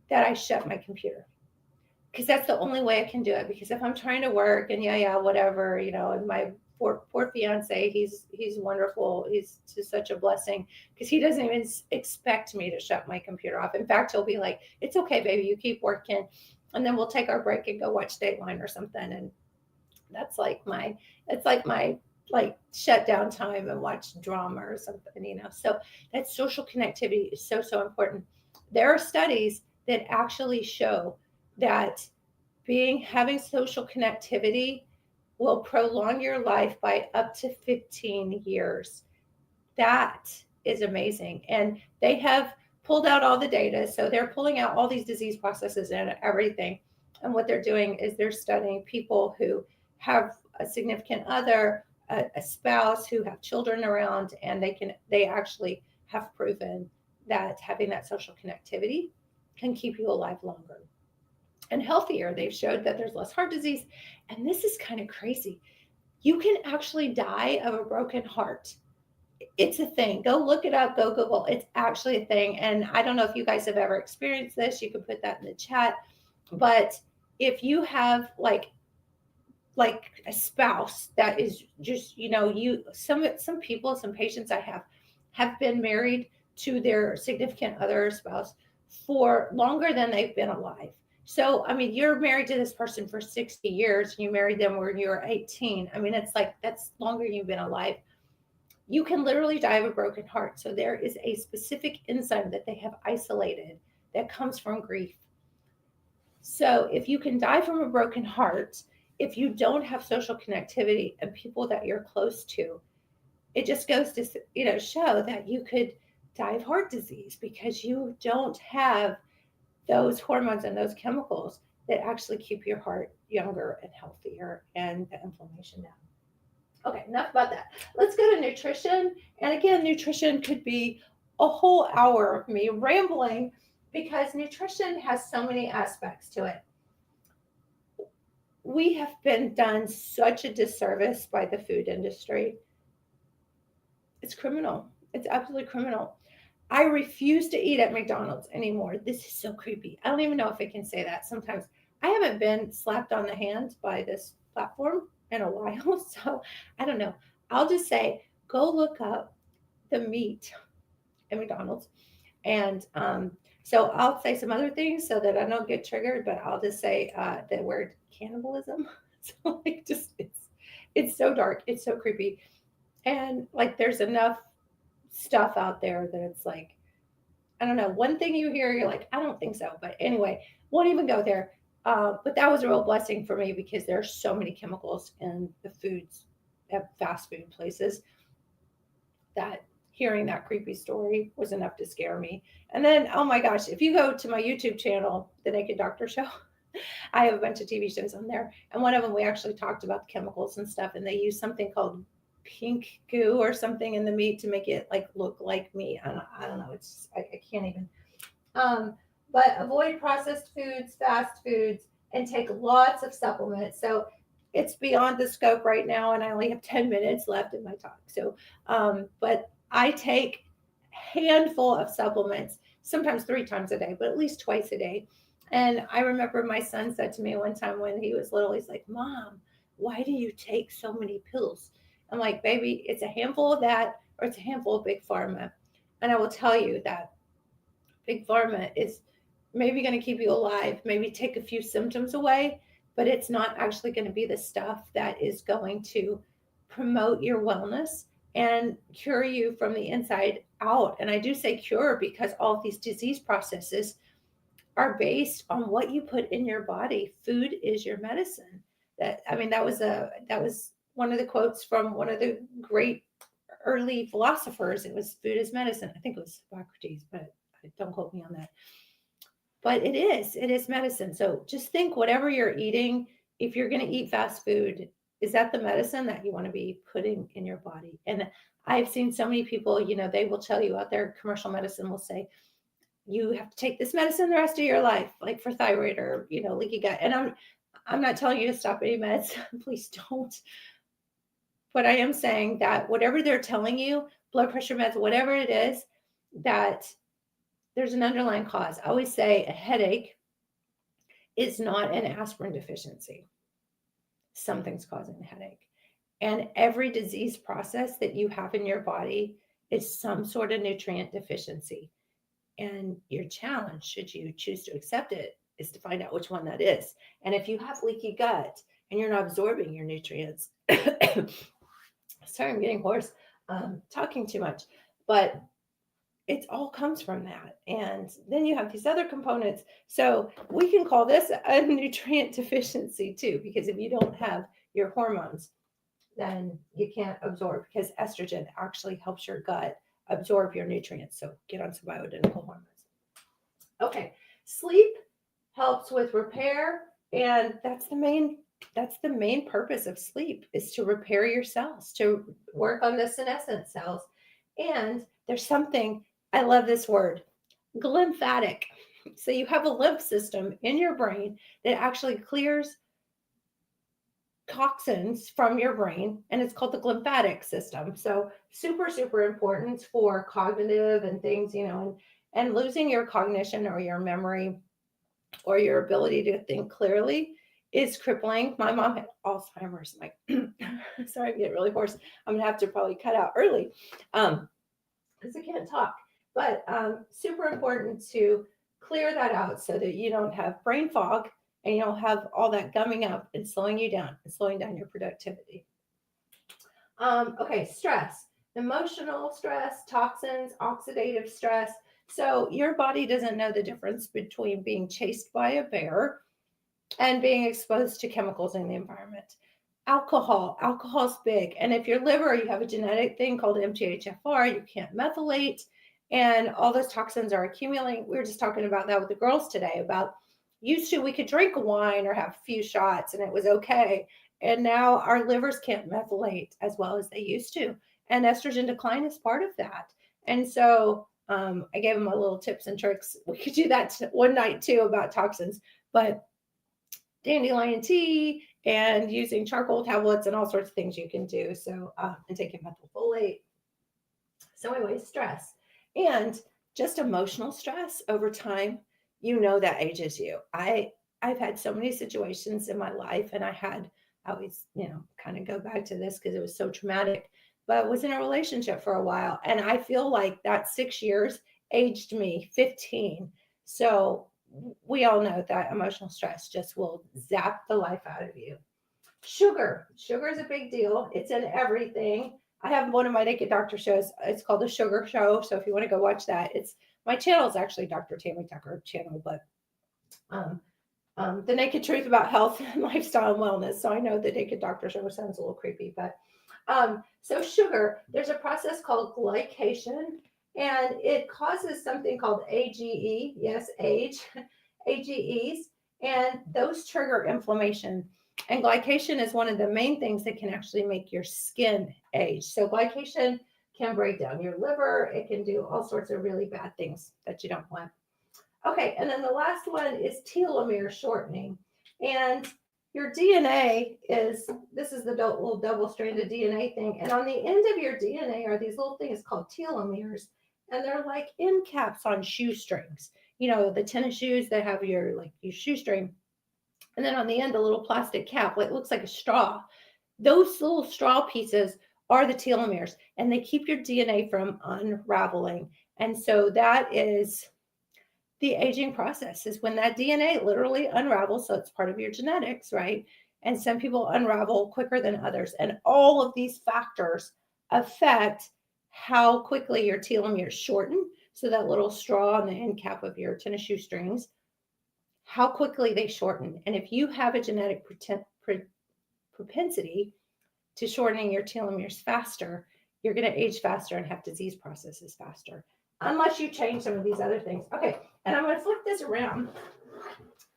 [SPEAKER 1] that I shut my computer. Because that's the only way I can do it. Because if I'm trying to work and whatever, and my poor fiance, he's wonderful. He's just such a blessing because he doesn't even expect me to shut my computer off. In fact, he'll be like, "It's okay, baby, you keep working," and then we'll take our break and go watch Dateline or something. And that's like my like shut down time and watch drama or something. So that social connectivity is so important. There are studies that actually show that having social connectivity will prolong your life by up to 15 years. That is amazing. And they have pulled out all the data. So they're pulling out all these disease processes and everything. And what they're doing is they're studying people who have a significant other, a spouse, who have children around, and they actually have proven that having that social connectivity can keep you alive longer and healthier. They've showed that there's less heart disease. And this is kind of crazy. You can actually die of a broken heart. It's a thing. Go look it up. Go Google. It's actually a thing. And I don't know if you guys have ever experienced this. You can put that in the chat. But if you have like a spouse that is just, some people, some patients I have been married to their significant other spouse for longer than they've been alive. So, I mean, you're married to this person for 60 years and you married them when you were 18. I mean, it's like that's longer you've been alive. You can literally die of a broken heart. So there is a specific enzyme that they have isolated that comes from grief. So if you can die from a broken heart, if you don't have social connectivity and people that you're close to, it just goes to show that you could die of heart disease because you don't have those hormones and those chemicals that actually keep your heart younger and healthier and the inflammation down. Okay, enough about that. Let's go to nutrition. And again, nutrition could be a whole hour of me rambling because nutrition has so many aspects to it. We have been done such a disservice by the food industry. It's criminal. It's absolutely criminal. I refuse to eat at McDonald's anymore. This is so creepy. I don't even know if I can say that. Sometimes I haven't been slapped on the hand by this platform in a while. So I don't know. I'll just say go look up the meat at McDonald's. And so I'll say some other things so that I don't get triggered, but I'll just say the word cannibalism. So like it's so dark. It's so creepy. And like there's enough stuff out there that it's like, I don't know, one thing you hear, you're like, I don't think so. But anyway, won't even go there. But that was a real blessing for me because there are so many chemicals in the foods at fast food places that hearing that creepy story was enough to scare me. And then, oh my gosh, if you go to my YouTube channel, The Naked Doctor Show, I have a bunch of TV shows on there. And one of them, we actually talked about the chemicals and stuff. And they use something called pink goo or something in the meat to make it like look like meat. I don't know. It's I can't even. But avoid processed foods, fast foods, and take lots of supplements. So it's beyond the scope right now, and I only have 10 minutes left in my talk. So, but I take handful of supplements, sometimes 3 times a day, but at least twice a day. And I remember my son said to me one time when he was little, he's like, "Mom, why do you take so many pills?" I'm like, "Baby, it's a handful of that, or it's a handful of big pharma. And I will tell you that big pharma is maybe going to keep you alive, maybe take a few symptoms away, but it's not actually going to be the stuff that is going to promote your wellness and cure you from the inside out. And I do say cure because all of these disease processes are based on what you put in your body. Food is your medicine. That was one of the quotes from one of the great early philosophers. It was food is medicine. I think it was Socrates, but don't quote me on that. But it is medicine. So just think whatever you're eating, if you're going to eat fast food, is that the medicine that you want to be putting in your body? And I've seen so many people, they will tell you out there, commercial medicine will say, you have to take this medicine the rest of your life, like for thyroid or, leaky gut. And I'm not telling you to stop any meds. Please don't. But I am saying that whatever they're telling you, blood pressure meds, whatever it is, that there's an underlying cause. I always say a headache is not an aspirin deficiency. Something's causing a headache. And every disease process that you have in your body is some sort of nutrient deficiency. And your challenge, should you choose to accept it, is to find out which one that is. And if you have leaky gut and you're not absorbing your nutrients, sorry, I'm getting hoarse, talking too much, but it all comes from that. And then you have these other components. So we can call this a nutrient deficiency too, because if you don't have your hormones, then you can't absorb, because estrogen actually helps your gut absorb your nutrients. So get on some bioidentical hormones. Okay, sleep helps with repair, and that's the main purpose of sleep, is to repair your cells, to work on the senescent cells. And there's something, I love this word, glymphatic. So you have a lymph system in your brain that actually clears toxins from your brain, and it's called the glymphatic system. So super, super important for cognitive and things, and losing your cognition or your memory or your ability to think clearly is crippling. My mom had Alzheimer's. Like, sorry, I'm getting really hoarse. I'm gonna have to probably cut out early because I can't talk. But super important to clear that out so that you don't have brain fog and you don't have all that gumming up and slowing you down and slowing down your productivity. Okay, stress, emotional stress, toxins, oxidative stress. So your body doesn't know the difference between being chased by a bear and being exposed to chemicals in the environment. Alcohol's big. And if your liver, you have a genetic thing called MTHFR, you can't methylate, and all those toxins are accumulating. We were just talking about that with the girls today, about used to we could drink wine or have a few shots and it was okay. And now our livers can't methylate as well as they used to. And estrogen decline is part of that. And so I gave them a little tips and tricks. We could do that one night too about toxins, but dandelion tea and using charcoal tablets and all sorts of things you can do. So, and taking methylfolate. So anyway, stress and just emotional stress over time, that ages you. I've had so many situations in my life, and I always, kind of go back to this because it was so traumatic, but was in a relationship for a while. And I feel like that 6 years aged me 15. So we all know that emotional stress just will zap the life out of you. Sugar is a big deal. It's in everything. I have one of my Naked Doctor shows. It's called The Sugar Show. So if you want to go watch that, my channel is actually Dr. Tammy Tucker channel, but the Naked Truth about health and lifestyle and wellness. So I know the Naked Doctor show sounds a little creepy, but so sugar, there's a process called glycation, and it causes something called AGE. Yes, age, AGEs, and those trigger inflammation. And glycation is one of the main things that can actually make your skin age. So glycation can break down your liver. It can do all sorts of really bad things that you don't want. Okay, and then the last one is telomere shortening. And your DNA this is the little double-stranded DNA thing. And on the end of your DNA are these little things called telomeres. And they're like end caps on shoestrings. The tennis shoes that have your shoestring. And then on the end, a little plastic cap, it looks like a straw. Those little straw pieces are the telomeres, and they keep your DNA from unraveling. And so that is the aging process, is when that DNA literally unravels. So it's part of your genetics, right? And some people unravel quicker than others. And all of these factors affect how quickly your telomeres shorten. So that little straw on the end cap of your tennis shoe strings, how quickly they shorten. And if you have a genetic propensity to shortening your telomeres faster, you're going to age faster and have disease processes faster, unless you change some of these other things. Okay, and I'm going to flip this around.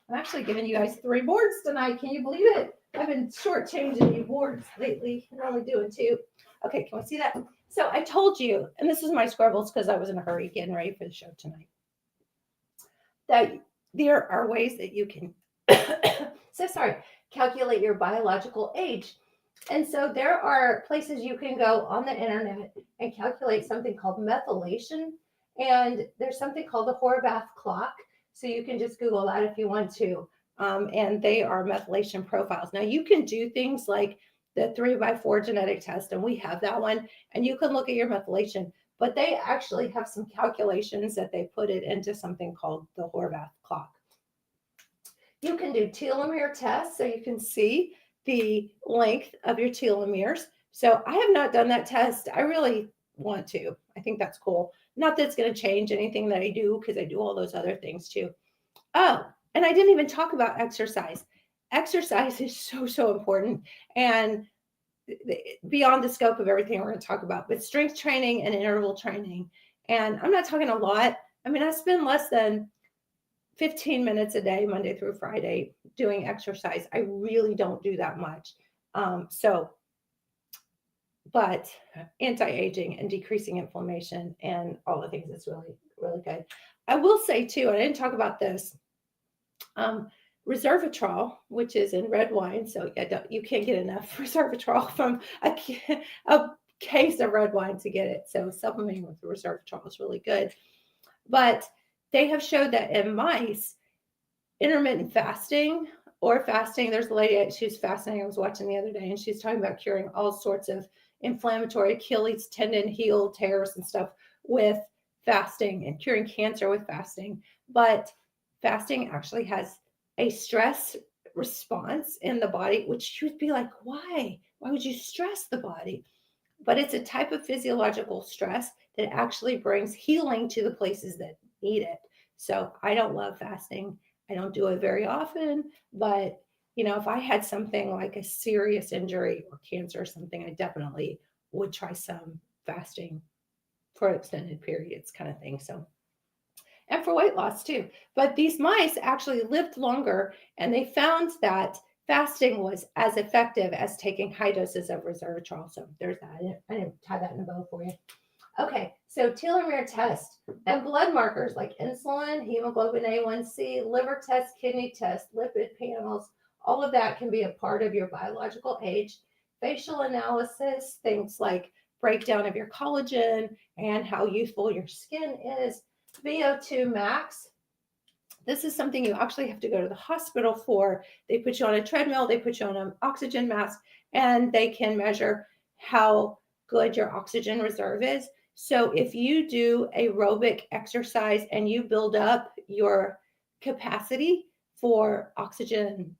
[SPEAKER 1] I'm actually giving you guys 3 boards tonight. Can you believe it? I've been shortchanging you boards lately. I'm only doing 2. Okay, can we see that? So I told you, and this is my scribbles because I was in a hurry getting ready for the show tonight, that there are ways that you can calculate your biological age. And so there are places you can go on the internet and calculate something called methylation. And there's something called the Horvath clock. So you can just Google that if you want to. And they are methylation profiles. Now you can do things like the 3x4 genetic test, and we have that one, and you can look at your methylation, but they actually have some calculations that they put it into something called the Horvath clock. You can do telomere tests, so you can see the length of your telomeres. So I have not done that test. I really want to. I think that's cool. Not that it's going to change anything that I do, because I do all those other things too. Oh, and I didn't even talk about exercise. Exercise is so important, and beyond the scope of everything we're going to talk about, but strength training and interval training. And I'm not talking a lot. I mean, I spend less than 15 minutes a day, Monday through Friday, doing exercise. I really don't do that much. But anti-aging and decreasing inflammation and all the things, it's really, really good. I will say too, I didn't talk about this, resveratrol, which is in red wine. So you can't get enough resveratrol from a case of red wine to get it. So supplementing with resveratrol is really good. But they have showed that in mice, intermittent fasting or fasting, there's a lady, she's fasting, I was watching the other day, and she's talking about curing all sorts of inflammatory Achilles tendon heel tears and stuff with fasting, and curing cancer with fasting. But fasting actually has a stress response in the body, which you would be like, why would you stress the body? But it's a type of physiological stress that actually brings healing to the places that need it. So I don't love fasting. I don't do it very often, but if I had something like a serious injury or cancer or something, I definitely would try some fasting for extended periods, kind of thing. So, and for weight loss too. But these mice actually lived longer, and they found that fasting was as effective as taking high doses of resveratrol. So there's that. I didn't tie that in a bow for you. Okay, so telomere test and blood markers like insulin, hemoglobin A1C, liver test, kidney test, lipid panels, all of that can be a part of your biological age. Facial analysis, things like breakdown of your collagen and how youthful your skin is. VO2 max. This is something you actually have to go to the hospital for. They put you on a treadmill, they put you on an oxygen mask, and they can measure how good your oxygen reserve is. So if you do aerobic exercise and you build up your capacity for oxygen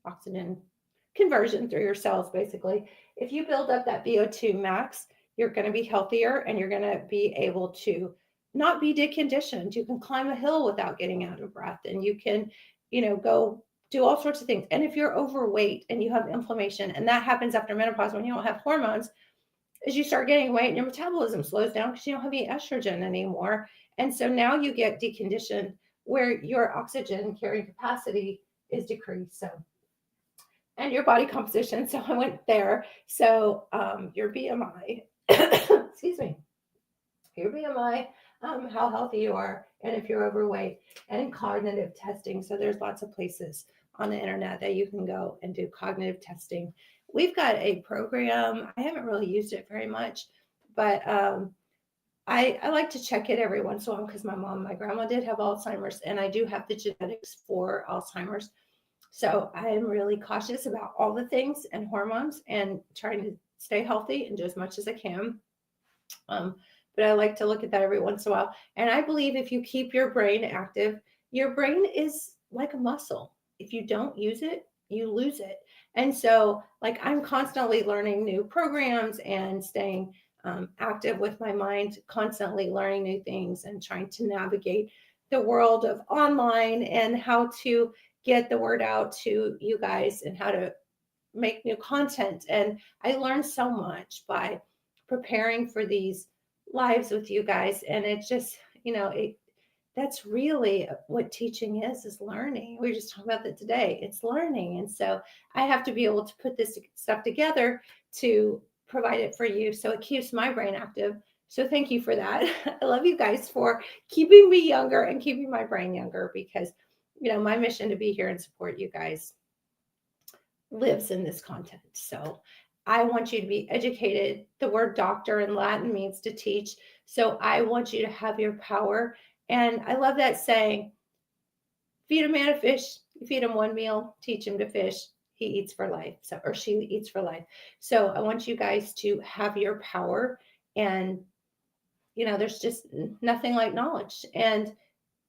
[SPEAKER 1] oxygen conversion through your cells, basically, if you build up that VO2 max, you're going to be healthier, and you're going to be able to not be deconditioned. You can climb a hill without getting out of breath, and you can, go do all sorts of things. And if you're overweight and you have inflammation, and that happens after menopause when you don't have hormones, as you start getting weight and your metabolism slows down because you don't have any estrogen anymore. And so now you get deconditioned where your oxygen carrying capacity is decreased. So, and your body composition. So I went there. So your BMI, excuse me, your BMI, how healthy you are, and if you're overweight, and cognitive testing. So there's lots of places on the internet that you can go and do cognitive testing. We've got a program. I haven't really used it very much, but I like to check it every once in a while because my grandma did have Alzheimer's, and I do have the genetics for Alzheimer's. So I am really cautious about all the things and hormones and trying to stay healthy and do as much as I can. Um, but I like to look at that every once in a while. And I believe if you keep your brain active, your brain is like a muscle. If you don't use it, you lose it. And so, like, I'm constantly learning new programs and staying active with my mind, constantly learning new things and trying to navigate the world of online and how to get the word out to you guys and how to make new content. And I learned so much by preparing for these lives with you guys. And it just, that's really what teaching is learning. We were just talking about that today. It's learning. And so I have to be able to put this stuff together to provide it for you. So it keeps my brain active. So thank you for that. I love you guys for keeping me younger and keeping my brain younger because, my mission to be here and support you guys lives in this content. So I want you to be educated. The word doctor in Latin means to teach. So I want you to have your power. And I love that saying, feed a man a fish, you feed him one meal, teach him to fish. He eats for life. So, or she eats for life. So I want you guys to have your power. And, there's just nothing like knowledge. And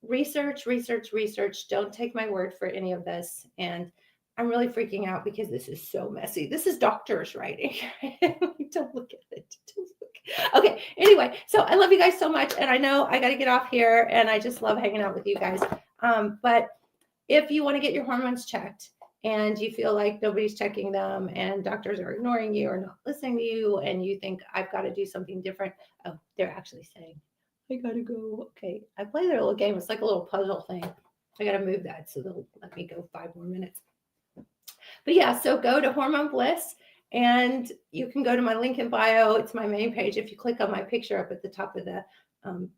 [SPEAKER 1] research, research, research. Don't take my word for any of this. And I'm really freaking out because this is so messy. This is doctors writing. Don't look at it. Don't look. Okay. Anyway, so I love you guys so much. And I know I got to get off here and I just love hanging out with you guys. But if you want to get your hormones checked and you feel like nobody's checking them and doctors are ignoring you or not listening to you and you think I've got to do something different. Oh, they're actually saying, I gotta go. Okay. I play their little game. It's like a little puzzle thing. I gotta move that so they'll let me go 5 more minutes. But yeah, so go to Hormone Bliss and you can go to my link in bio. It's my main page. If you click on my picture up at the top of the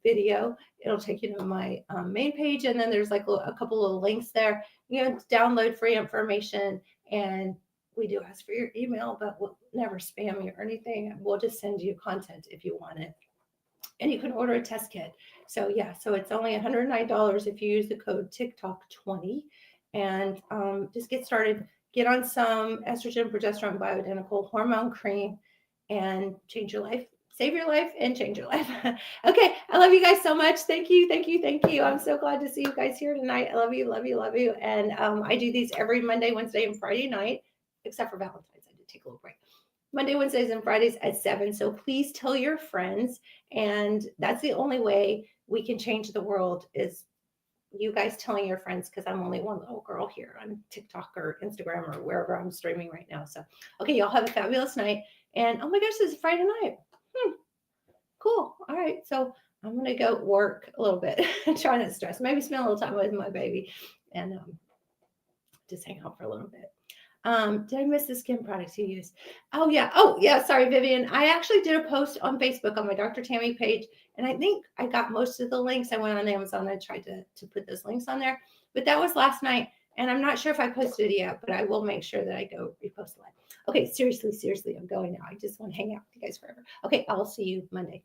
[SPEAKER 1] video, it'll take you to my main page. And then there's like a couple of links there. You know, download free information. And we do ask for your email, but we'll never spam you or anything. We'll just send you content if you want it. And you can order a test kit. So yeah, so it's only $109 if you use the code TikTok20 and just get started. Get on some estrogen, progesterone, bioidentical hormone cream and change your life. Save your life and change your life. Okay, I love you guys so much. Thank you, thank you, thank you. I'm so glad to see you guys here tonight. I love you, love you, love you. And I do these every Monday, Wednesday, and Friday night, except for Valentine's. I did take a little break. Monday, Wednesdays, and Fridays at 7. So please tell your friends. And that's the only way we can change the world is you guys telling your friends because I'm only one little girl here on TikTok or Instagram or wherever I'm streaming right now. So, okay, y'all have a fabulous night. And oh my gosh, this is Friday night. Cool. All right. So I'm going to go work a little bit, try not to stress, maybe spend a little time with my baby and just hang out for a little bit. Did I miss the skin products you use? Oh yeah. Sorry, Vivian. I actually did a post on Facebook on my Dr. Tammy page, and I think I got most of the links. I went on Amazon and tried to put those links on there, but that was last night, and I'm not sure if I posted it yet, but I will make sure that I go repost it. Okay, seriously, I'm going now. I just want to hang out with you guys forever. Okay, I'll see you Monday.